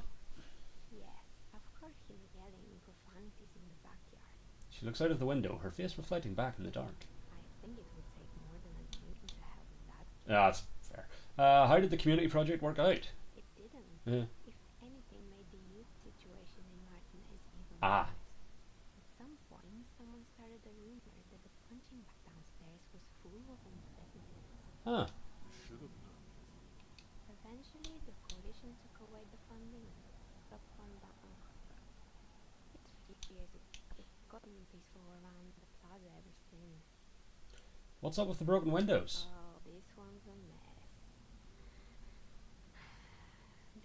Yes, I've heard him yelling profanities in the backyard. She looks out of the window, her face reflecting back in the dark. I think it would take more than a human to help with that. That's fair. How did the community project work out? It didn't. Yeah. If anything, made the youth situation in Martinez even Ah. worse. At some point, someone started a rumor that the punching bag downstairs was full of infected. Huh. You should have known. Eventually, the coalition took away the funding and the club gone down. It's 50 years ago. It's gotten peaceful around the plaza ever since. What's up with the broken windows? Oh, this one's a mess.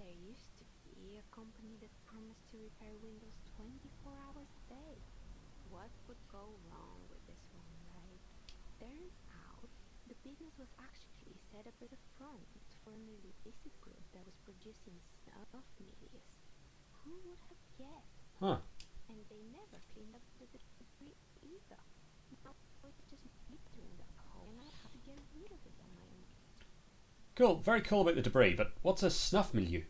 There used to be a company that promised to repair windows 24 hours a day. What could go wrong with this one, right? Turns out, the business was actually set up as a front for an illicit group that was producing snuff milius. Who would have guessed? Huh. And they never cleaned up the debris either. Now it's just littering the hole, and I have to get rid of it on my own. Cool. Very cool about the debris, but what's a snuff milieu?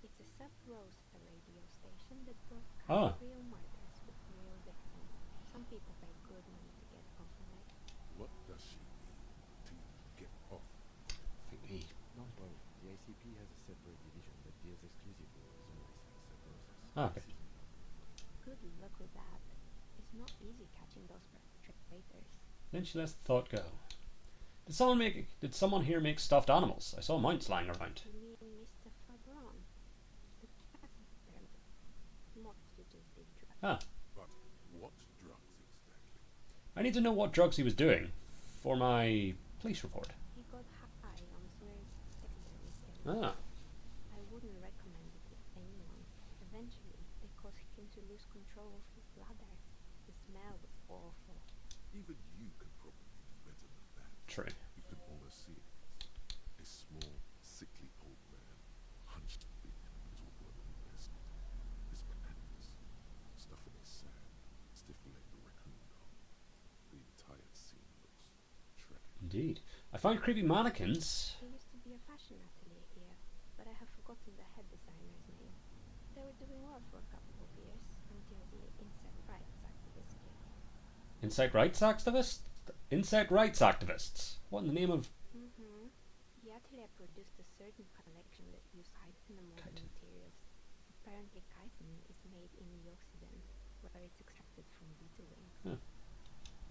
It's a sub-rosa radio station that broadcasts Ah. real murders with real victims. Some people pay good money to get off on it. What does she mean to get off? I think we... Don't worry, the ACP has a separate division that deals exclusively with unlicensed sub-roses. Ah, okay. Good luck with that. It's not easy catching those perpetrators. Then she lets the thought go. Did someone here make stuffed animals? I saw mounts lying around. You mean Mr. Fabron? The cat's there. Mostly just did drugs. Ah. But what drugs exactly? I need to know what drugs he was doing for my police report. He got high on some secondary chemicals. Ah. I wouldn't recommend it to anyone. Eventually, they caused him to lose control of his bladder. The smell was awful. Even you could probably do better than that. True. You can almost see it. A small, sickly old man, hunched into his work vest. His pants stuffing his sand, stiffling the raccoon doll. The entire scene looks tragic. Indeed. I found creepy mannequins. There used to be a fashion atelier here, but I have forgotten the head designer's name. They were doing well for a couple of years, until the insect rights activists came. Insect rights activists? Insect rights activists? What in the name of... Mm-hmm. The atelier produced a certain collection that used chitin and modern Chitin. materials. Apparently chitin is made in the Occident, where it's extracted from beetle wings. Huh.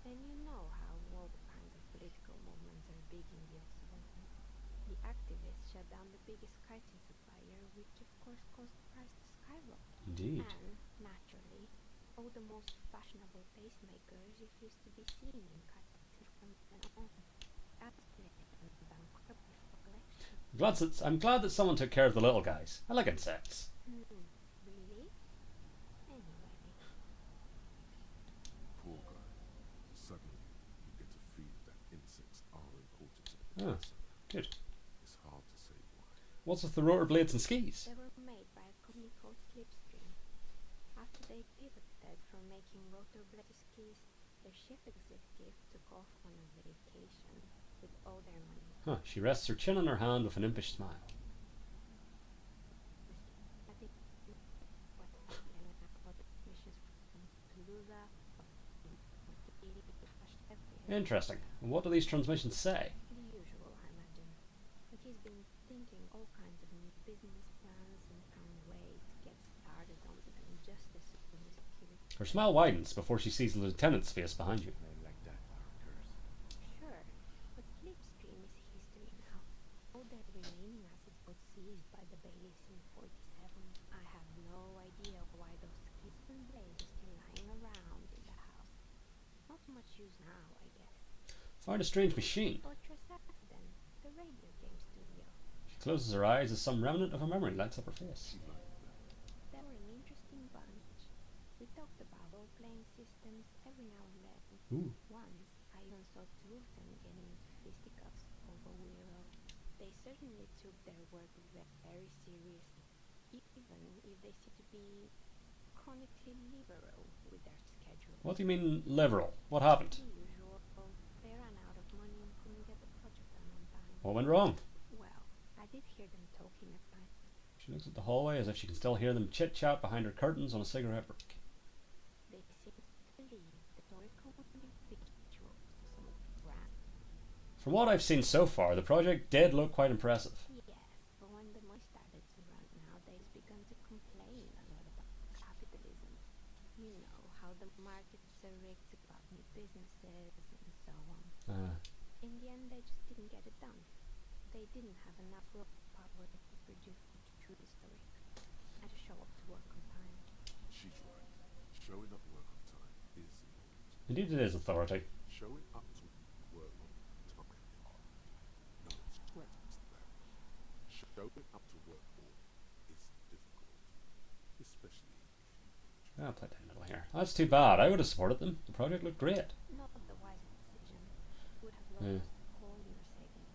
And you know how all kinds of political movements are big in the Occident. The activists shut down the biggest chitin supplier, which of course caused the price to skyrocket. Indeed. And, naturally, all the most fashionable tastemakers refused to be seen in chitin from then on. That's been bankrupt before collection. I'm glad that someone took care of the little guys. I like insects. Really? Anyway, Poor guy. Suddenly, you get a feeling that insects are important to the Ah. person. Good. It's hard to say why. What's with the rotor blades and skis? they were made by a company called Slipstream. After they pivoted from making rotor blade skis, their chief executive took off on a vacation with all their money. Huh. She rests her chin on her hand with an impish smile. I think what happened about the missions from Toulouse, everywhere. Interesting. And what do these transmissions say? The usual, I imagine. But he's been thinking all kinds of new business plans and can't wait to get started on them just as soon as he can. Her smile widens before she sees the lieutenant's face behind you. Men like that are a curse. Sure, but Slipstream is history now. All their remaining assets got seized by the bailiffs in 47. I have no idea why those skis and blades are still lying around in the house. Not much use now, I guess. Found a strange machine. Fortress Accident, the radio game studio. She closes her eyes as some remnant of her memory lights up her face. She liked that. They were an interesting bunch. We talked about role-playing systems every now and then. Ooh. Once, I even saw two of them getting into fisticuffs over Weiro. They certainly took their work very seriously, even if they seem to be chronically liberal with their schedule. What do you mean liberal? What happened? The usual. They ran out of money and couldn't get the What went wrong? Well, I did hear them talking at night. She looks at the hallway as if she can still hear them chit-chat behind her curtains on a cigarette break. They seemed to believe the historical individuals to some grand. From what I've seen so far, the project did look quite impressive. Yes, but when the money started to run out, they began to complain a lot about capitalism. You know, how the markets are rigged to grab new businesses and so on. In the end, they just didn't get it done. They didn't have enough raw power to produce true historic and to show up to work on time. She's right. Showing up to work on time is important. Indeed it is, Authority. Showing up to work on time. No, scratch that. Showing up to work on is difficult, especially if you I'll play down middle here. That's too bad. I would have supported them. The project looked great. Not the wisest decision. Would have Yeah. lost all your savings.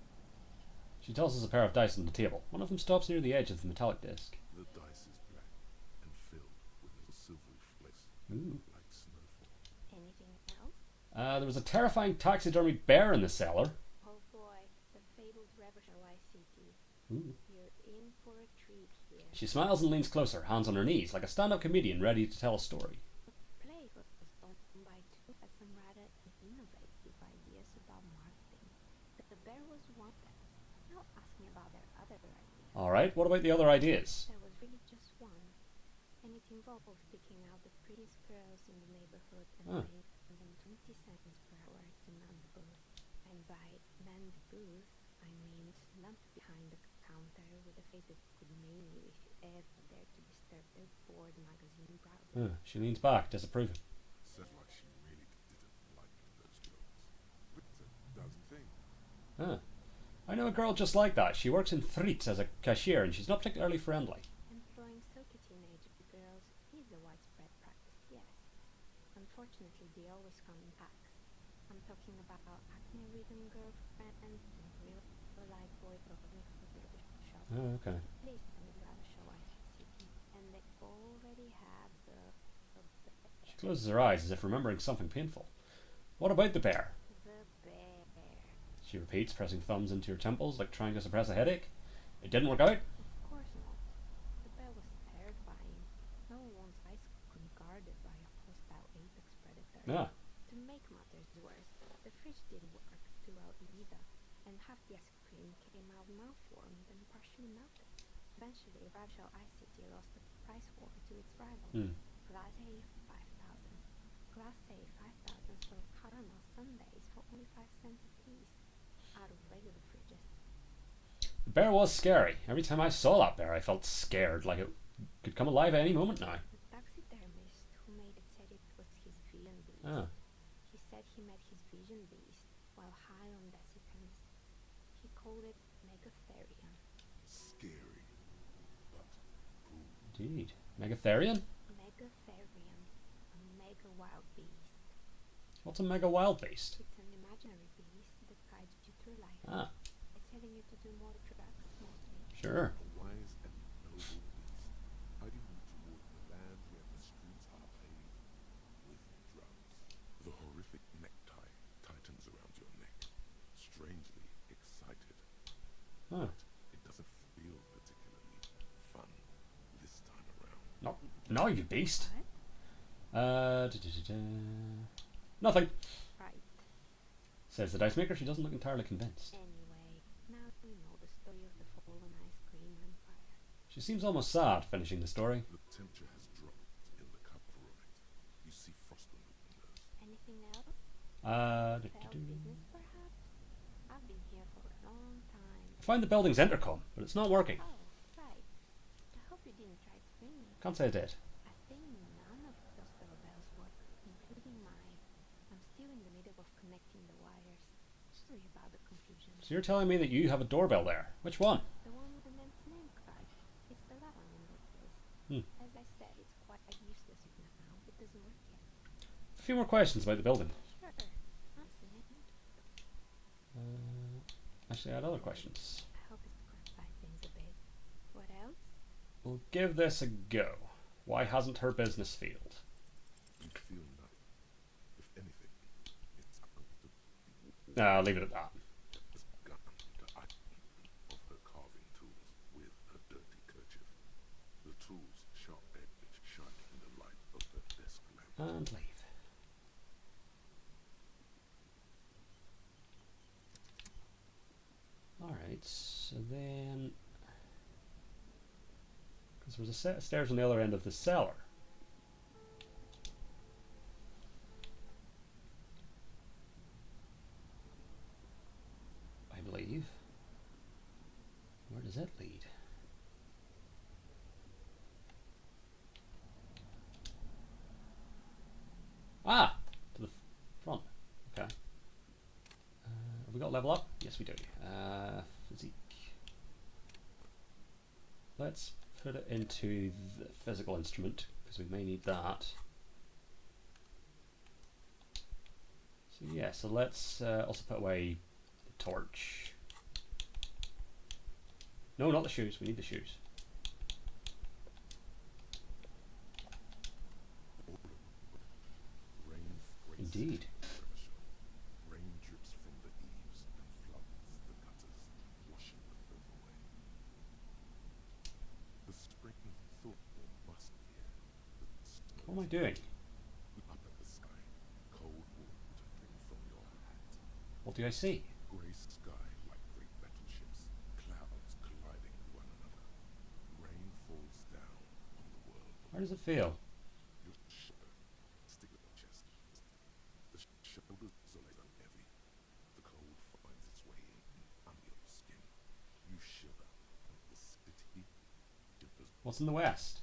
She tosses a pair of dice on the table. One of them stops near the edge of the metallic disc. the dice is black and filled with little silvery flakes Ooh. like snowfall. Anything else? There was a terrifying taxidermied bear in the cellar. Oh boy, the fabled Reversal ICT. Ooh. You're in for a treat here. She smiles and leans closer, hands on her knees, like a stand-up comedian ready to tell a story. The play was done by two had some rather innovative ideas about marketing. The bear was one of them. Now ask me about their other ideas. Alright, what about the other ideas? There was really just one. And it involved picking out the prettiest girls in the neighborhood and paying them 20 cents per hour to man the booth. And by man the booth, I mean lump behind the counter with a face that could maim you if you ever dared to disturb their bored magazine browsing. She leans back, disapproving. Sounds like she really didn't like those girls. But doesn't think. I know a girl just like that. She works in Fritz as a cashier and she's not particularly friendly. Employing silky teenage girls is a widespread practice, yes. Unfortunately, they always come in packs. I'm talking about acne-ridden girlfriends and real-life boy-boy shop. Okay. Please tell me about a show I see, and they already have the She closes her eyes as if remembering something painful. What about the bear? bear. She repeats, pressing thumbs into her temples like trying to suppress a headache. It didn't work out? Of course not. The bear was terrifying. No one's eyes could be guarded by a hostile apex predator. Yeah. To make matters worse, the fridge didn't work too well either, and half the ice cream came out malformed and partially melted. Eventually, Rachel ICT lost the price war to its rival. Class A 5,000. Class A 5,000 sold caramel sundaes for only 5 cents a piece, out of regular fridges. The bear was scary. Every time I saw that bear, I felt scared, like it could come alive at any moment now. The taxidermist who made it said it was his vision beast. He said he met his vision beast while high on desiccants. He called it Megatherium. Scary, but cool. Indeed. Megatherium? Megatherium, a mega wild beast. What's a mega wild beast? It's an imaginary beast that guides you through life. By telling you to do more drugs, mostly. Sure. A wise and noble beast, guiding you toward the land where the streets are paved with drugs. The horrific necktie tightens around your neck, strangely excited. But it doesn't feel particularly fun this time around. Not now, you beast. What? Nothing, Right. says the dice maker. She doesn't look entirely convinced. Anyway, now we know the story of the fallen ice cream empire. She seems almost sad, finishing the story. The temperature has dropped in the cup right. You see frost on the windows. Anything else? I Failed business, perhaps? I've been here for a long time. find the building's intercom, but it's not working. Oh, right. I hope you didn't try to ring me. Can't say I did. I think none of those doorbells work, including mine. I'm still in the middle of connecting the wires. Sorry about the confusion. So you're telling me that you have a doorbell there? Which one? The one with the name card. It's the last one in the list. As I said, it's quite useless now. It doesn't work yet. A few more questions about the building. Sure. I'm listening. Actually, I had other questions. I hope it clarifies things a bit. What else? We'll give this a go. Why hasn't her business failed? You feel nothing. If anything, it's Leave it at that. it's gone. Right, so then... because there was a set of stairs on the other end of the cellar. I believe. Where does it lead? Ah! To the front. Okay. Have we got level up? Yes, we do. Physique. Let's put it into the physical instrument, because we may need that. So yeah, so let's also put away the torch. No, not the shoes. We need the shoes. Indeed. Rain drips from the eaves and floods the gutters, washing the filth away. The spring thought must be here. What am I doing? Up at the sky, cold water dripping from your hat. What do I see? Grey sky like great battleships, clouds colliding with one another. Rain falls down on the world. How does it feel? Your shiver, stick at your chest. The shoulders are heavy. The cold finds its way in under your skin. You shiver, and the city shivers. What's in the west?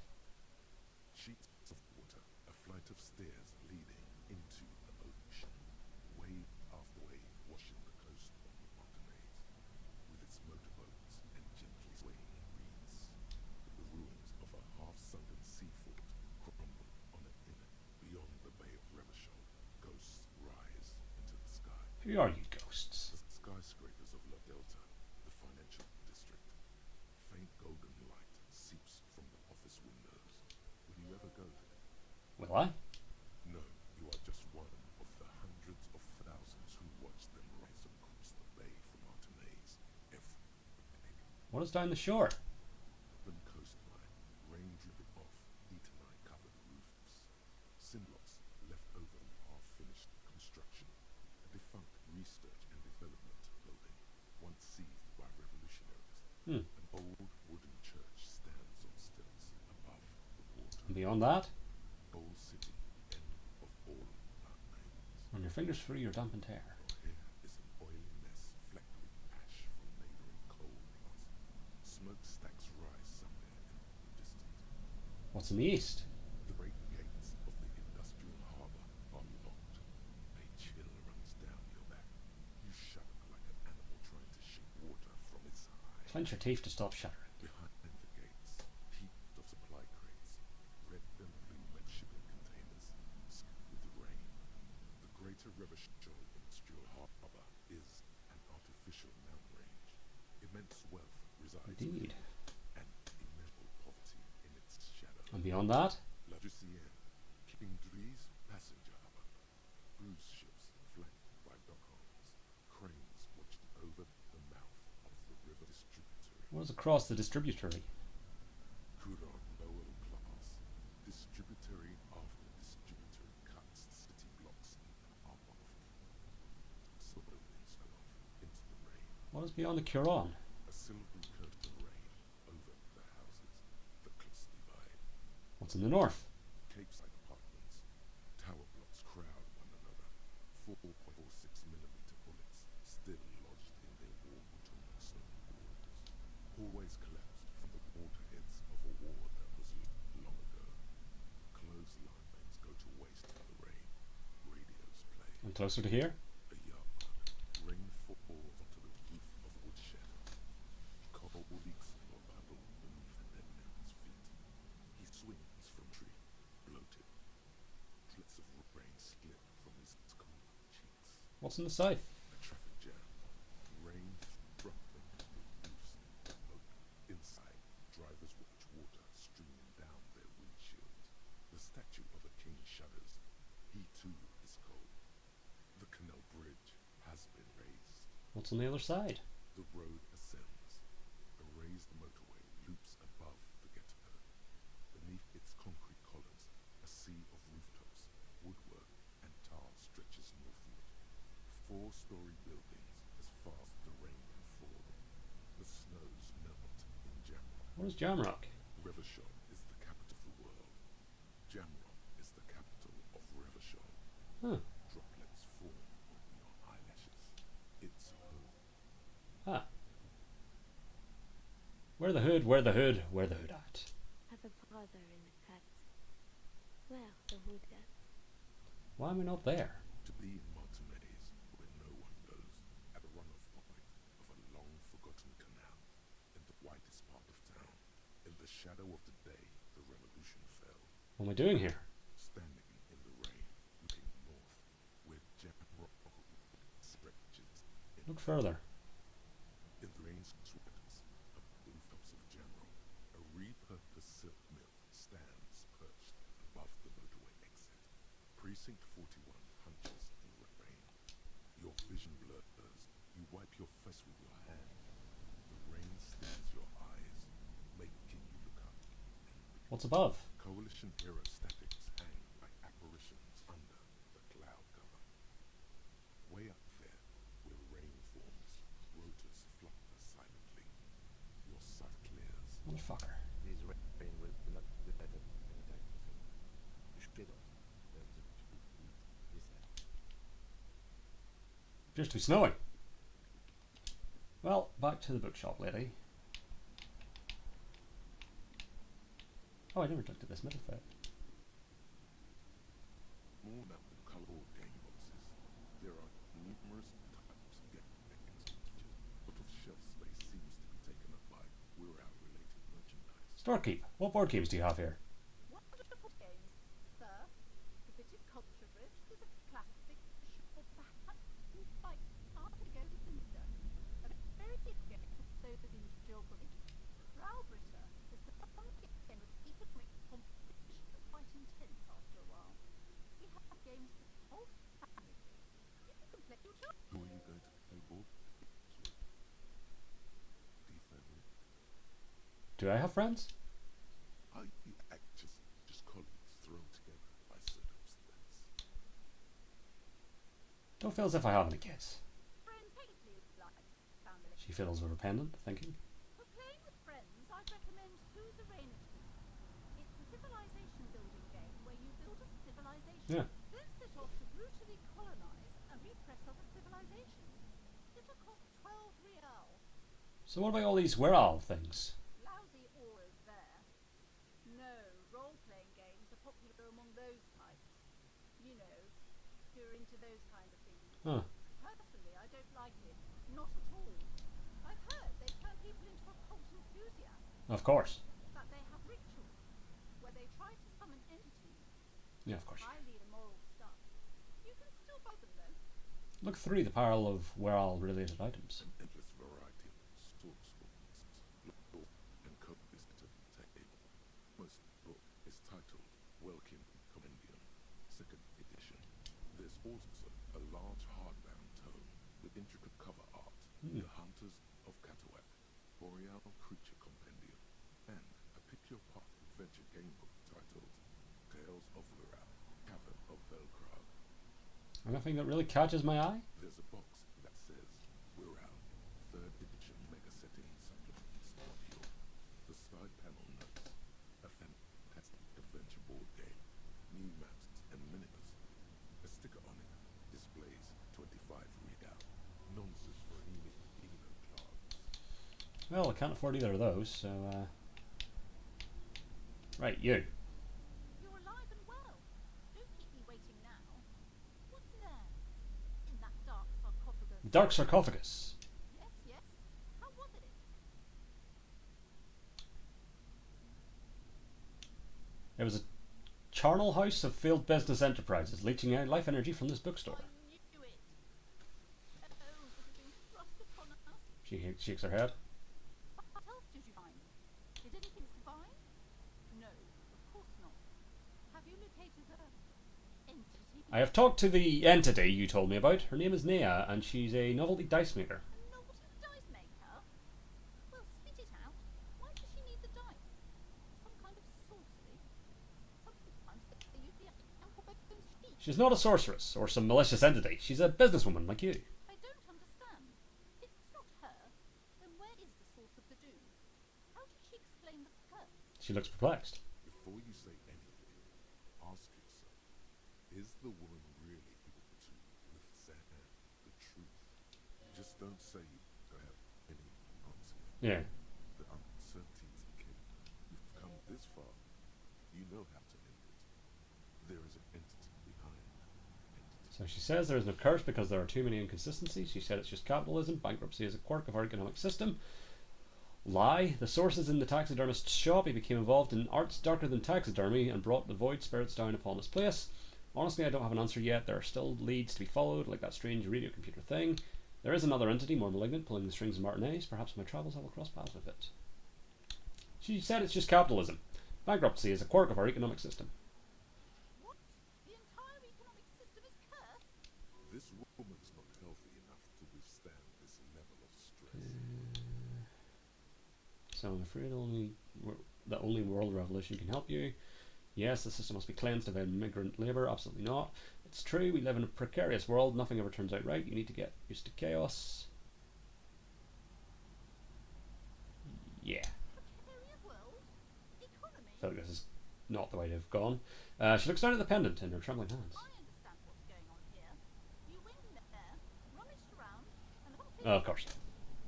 Sheets of water, a flight of stairs leading into the ocean. Wave after wave washing the coast of the Montanese, with its motorboats and gently swaying reeds. The ruins of a half-sunken sea fort crumble on an inlet beyond the Bay of Revachol. Ghosts rise into the sky. Who are you, ghosts? The skyscrapers of La Delta, the financial district. Faint golden light seeps from the office windows. Will you ever go there? Will I? No, you are just one of the hundreds of thousands who watch them rise across the bay from Martinez every day. What is down the shore? Urban coastline, rain dripping off Etonite covered roofs. Simblocks left over from half-finished construction. A defunct research and development building, once seized by revolutionaries. An old wooden church stands on stilts above the water. And beyond that? Old city, end of all lines. On your fingers free your dampened hair. Here is an oily mess flecked with ash from neighboring coal plants. Smokestacks rise somewhere in the distance. What's in the east? The great gates of the industrial harbour are locked. A chill runs down your back. You shudder like an animal trying to shake water from its hide. Clench your teeth to stop shuddering. Behind the gates, heaps of supply crates, red and blue metal shipping containers, skipped with the rain. The Greater Revachol Industrial Harbour is an artificial mountain range. Immense wealth resides Indeed. within, and immeasurable poverty in its shadow. And beyond that? La Lucienne, King Dries passenger harbour. Cruise ships flanked by dockhorns. Cranes watched over the mouth of the river distributary. What is across the distributory? Couron lower class. Distributary after distributary cuts the city blocks in half. So buildings go off into the rain. What is beyond the Curon? A silvery curtain rain over the houses. The cliffs divide. What's in the north? Capeside apartments. Tower blocks crowd one another. 4.46mm bullets still lodged in their war-torn stone walls. Hallways collapsed from the waterheads of a war that was long ago. Clotheslines go to waste in the rain. Radios play. And closer to here? A yard. Rain falls onto the roof of a woodshed. Coal leaks into a puddle beneath a dead man's feet. He swings from tree, bloated. Flits of rain slip from his cold cheeks. What's in the south? A traffic jam. Rain dropping with roofs and smoke. Inside, drivers watch water streaming down their windshields. The statue of a king shudders. He too is cold. The canal bridge has been raised. What's on the other side? The road ascends. A raised motorway loops above the ghetto. Beneath its concrete columns, a sea of rooftops, woodwork, and tar stretches northward. 4-story buildings as fast the rain can fall. Where's Jamrock? Revachol is the capital of the world. Jamrock is the capital of Revachol. Huh. Droplets form on your eyelashes. It's home. Ah. Where the hood, where the hood, where the hood at? Have a brother in the cut. Well, the hood at. Why am I not there? To be in Martinez, where no one goes, at a runoff point of a long-forgotten canal, in the whitest part of town, in the shadow of the day the revolution fell, What am I doing here? standing in the rain, looking north, where Jamrock stretches Look further. in the rain sweats up the rooftops of Jamrock. A repurposed silk mill stands perched above the motorway exit. Precinct 41 hunches in the rain. Your vision blurs. You wipe your face with your hand. The rain stings your eyes, making you look up. What's above? Coalition-era statics hang like apparitions under the cloud cover. Way up there, where rain forms, rotors flutter silently. Your sight clears. Motherfucker. This rain will not let it anytime soon. You should this Appears to be snowing. Well, back to the bookshop, lady. Oh, I never looked at this middle bit. More than colored game boxes, there are numerous types of games, but of shelf space seems to be taken up by Wirral-related merchandise. Storekeep, what board games do you have here? Wonderful games, sir. The British Culture Risk is a classic, short perhaps like half a go to Cinder. A very big game for those in geography. Rowbritta is the fun game of economic competition, quite intense after a while. We have games for the whole family. You can play your job. Who are you going to play board games with? Deetha with? Do I have friends? Are you just colleagues thrown together by circumstance? Don't feel as if I have any kids. Friends technically like family. She fiddles with her pendant, thinking. For playing with friends, I'd recommend Suzerainty. It's a civilization building game where you build a civilization, Yeah. then set off to brutally colonize and repress other civilizations. It'll cost 12 real. So what about all these Wirral things? Lousy auras there. No, role-playing games are popular among those types. You know, who are into those kind of things. Huh. Personally, I don't like it. Not at all. I've heard they turn people into occult enthusiasts. Of course. That they have rituals where they try to summon entities. Yeah, of course. Highly immoral stuff. You can still buy them though. Look through the pile of Wirral related items. An endless variety of source books, law and code is at the table. Most book is titled Welkin Compendium, 2nd edition. There's also a large hardbound tome with intricate cover art, The Hunters of Catawak, Boreal Creature Compendium, and a pick-your-path adventure game book titled Tales of Wirral, Cavern of Velkrag. Anything that really catches my eye? There's a box that says Wirral, 3rd edition mega setting supplements module. The side panel notes a fantastic adventure board game, new maps and miniatures. A sticker on it displays 25 readout. Nonsense for Eno clogs. Well, I can't afford either of those, so right, you. You're alive and well. Don't keep me waiting now. What's in there? In that dark sarcophagus. Dark sarcophagus. Yes, yes. How was it? It was a charnel house of failed business enterprises, leeching out life energy from this bookstore. I knew it. Oh, it has been thrust upon us. She shakes her head. What else did you find? Did anything survive? No, of course not. Have you located the entity? I have talked to the entity you told me about. Her name is Nea, and she's a novelty dice maker. A novelty dice maker? Well, spit it out. Why does she need the dice? Some kind of sorcery? Sometimes they use the alphabet sheet. She's not a sorceress or some malicious entity. She's a businesswoman like you. I don't understand. If it's not her, then where is the source of the doom? How did she explain the curse? She looks perplexed. Before you say anything, ask yourself, is the woman really able to withstand the truth? Just don't say you don't have any answer yet. Yeah. The uncertainty is killing her. You've come this far. You know how to end it. There is an entity behind that entity. So she says there is no curse because there are too many inconsistencies. She said it's just capitalism. Bankruptcy is a quirk of our economic system. Lie. The source is in the taxidermist's shop. He became involved in arts darker than taxidermy and brought the void spirits down upon his place. Honestly, I don't have an answer yet. There are still leads to be followed, like that strange radio computer thing. There is another entity, more malignant, pulling the strings of Martinez. Perhaps my travels I will cross paths with it. She said it's just capitalism. Bankruptcy is a quirk of our economic system. What? The entire economic system is cursed? This woman's not healthy enough to withstand this level of stress. So I'm afraid that only world revolution can help you. Yes, the system must be cleansed of immigrant labour. Absolutely not. It's true, we live in a precarious world. Nothing ever turns out right. You need to get used to chaos. Yeah. Precarious world? Economy? I feel like this is not the way they've gone. She looks down at the pendant in her trembling hands. I understand what's going on here. You went in there, rummaged around, and Oh, of course.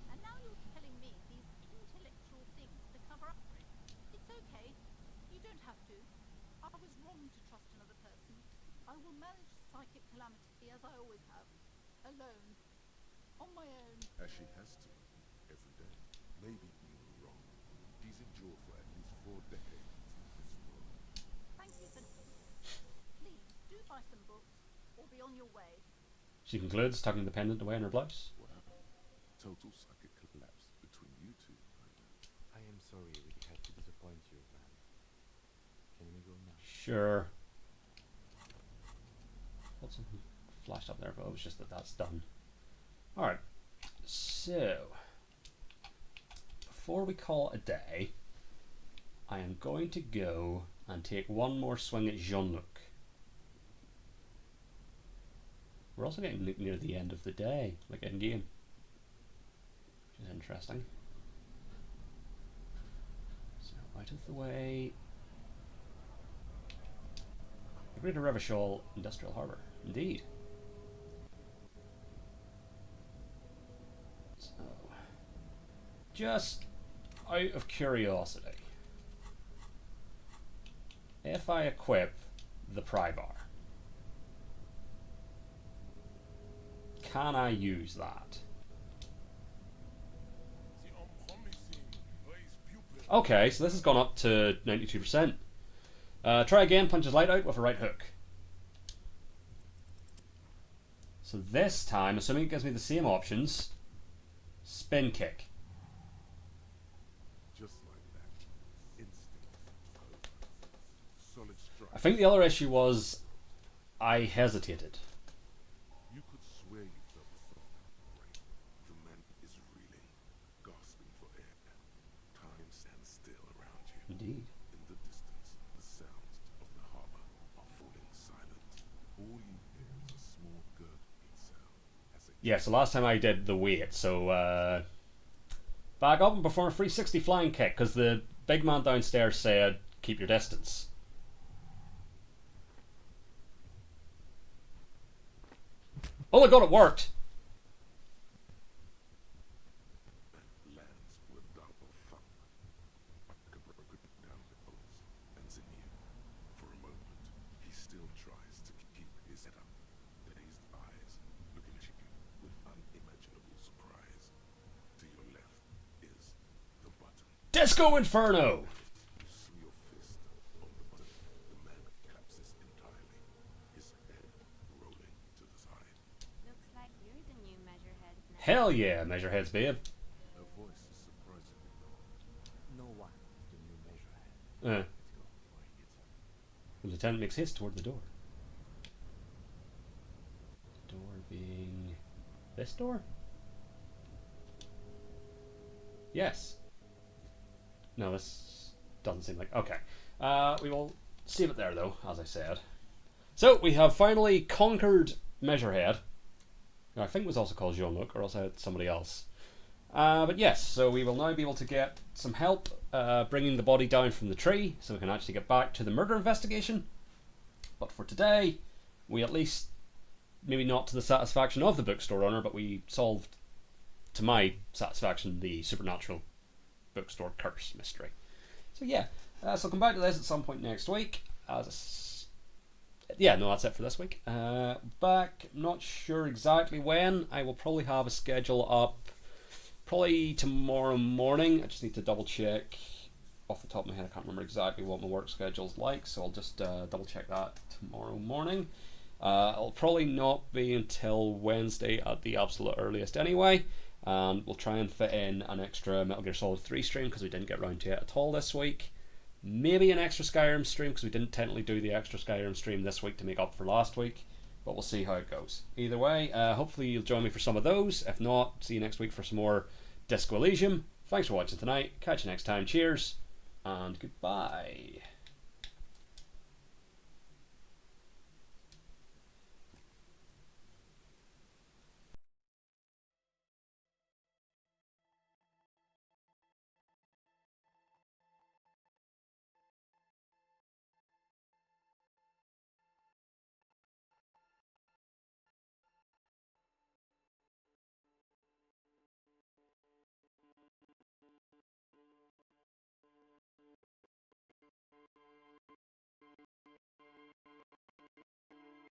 And now you're telling me these intellectual things to cover up for it. It's okay. You don't have to. I was wrong to trust another person. I will manage psychic calamity as I always have. Alone. On my own. As she has to, every day. Maybe you were wrong. She's endured for at least 4 decades in this world. Thank you for... Please, do buy some books, or be on your way. She concludes, tucking the pendant away in her blouse. What happened? Total psychic collapse between you two, I know. I am sorry we had to disappoint you, Van. Can we go now? Sure. Thought something flashed up there, but it was just that that's done. Alright. So, before we call it a day, I am going to go and take one more swing at Jean-Luc. We're also getting near the end of the day, like in game, which is interesting. So out of the way. The Greater Revachol Industrial Harbour, indeed. So, just out of curiosity, if I equip the pry bar, can I use that? Okay, so this has gone up to 92%. Try again, punch his light out with a right hook. So this time, assuming it gives me the same options, spin kick. Just like that. Instinct. Over. Solid strike. I think the other issue was I hesitated. You could swear you felt the soft break. The man is reeling, gasping for air. Time stands still around you. Indeed. In the distance, the sounds of the harbor are falling silent. All you hear is a small gurgling sound as it Yeah, so last time I did the weight, so back up and perform a 360 flying kick, because the big man downstairs said keep your distance. Oh my god, it worked! lands with a dull thump, like a broken down bones, and in you. For a moment, he still tries to keep his head up, dazed eyes looking at you with unimaginable surprise. To your left is the button. Disco Inferno! You see your fist on the button. The man collapses entirely, his head rolling to the side. Looks like you're the new measurehead now. Hell yeah, Measureheads, babe. Her voice is surprisingly low. No one is the new measurehead. Uh, Let's go before he gets up. the lieutenant makes haste toward the door. The door being this door? Yes. No, this doesn't seem like... Okay. We will save it there, though, as I said. So, we have finally conquered Measurehead, who I think was also called Jean-Luc, or else I had somebody else. But yes, so we will now be able to get some help bringing the body down from the tree so we can actually get back to the murder investigation. But for today, we at least, maybe not to the satisfaction of the bookstore owner, but we solved, to my satisfaction, the supernatural bookstore curse mystery. So yeah, so I'll come back to this at some point next week. Yeah, no, that's it for this week. Back, not sure exactly when. I will probably have a schedule up probably tomorrow morning. I just need to double check. Off the top of my head, I can't remember exactly what my work schedule's like, so I'll just double check that tomorrow morning. It'll probably not be until Wednesday at the absolute earliest anyway. And we'll try and fit in an extra Metal Gear Solid 3 stream because we didn't get around to it at all this week. Maybe an extra Skyrim stream because we didn't technically do the extra Skyrim stream this week to make up for last week. But we'll see how it goes. Either way, hopefully you'll join me for some of those. If not, see you next week for some more Disco Elysium. Thanks for watching tonight. Catch you next time. Cheers and goodbye.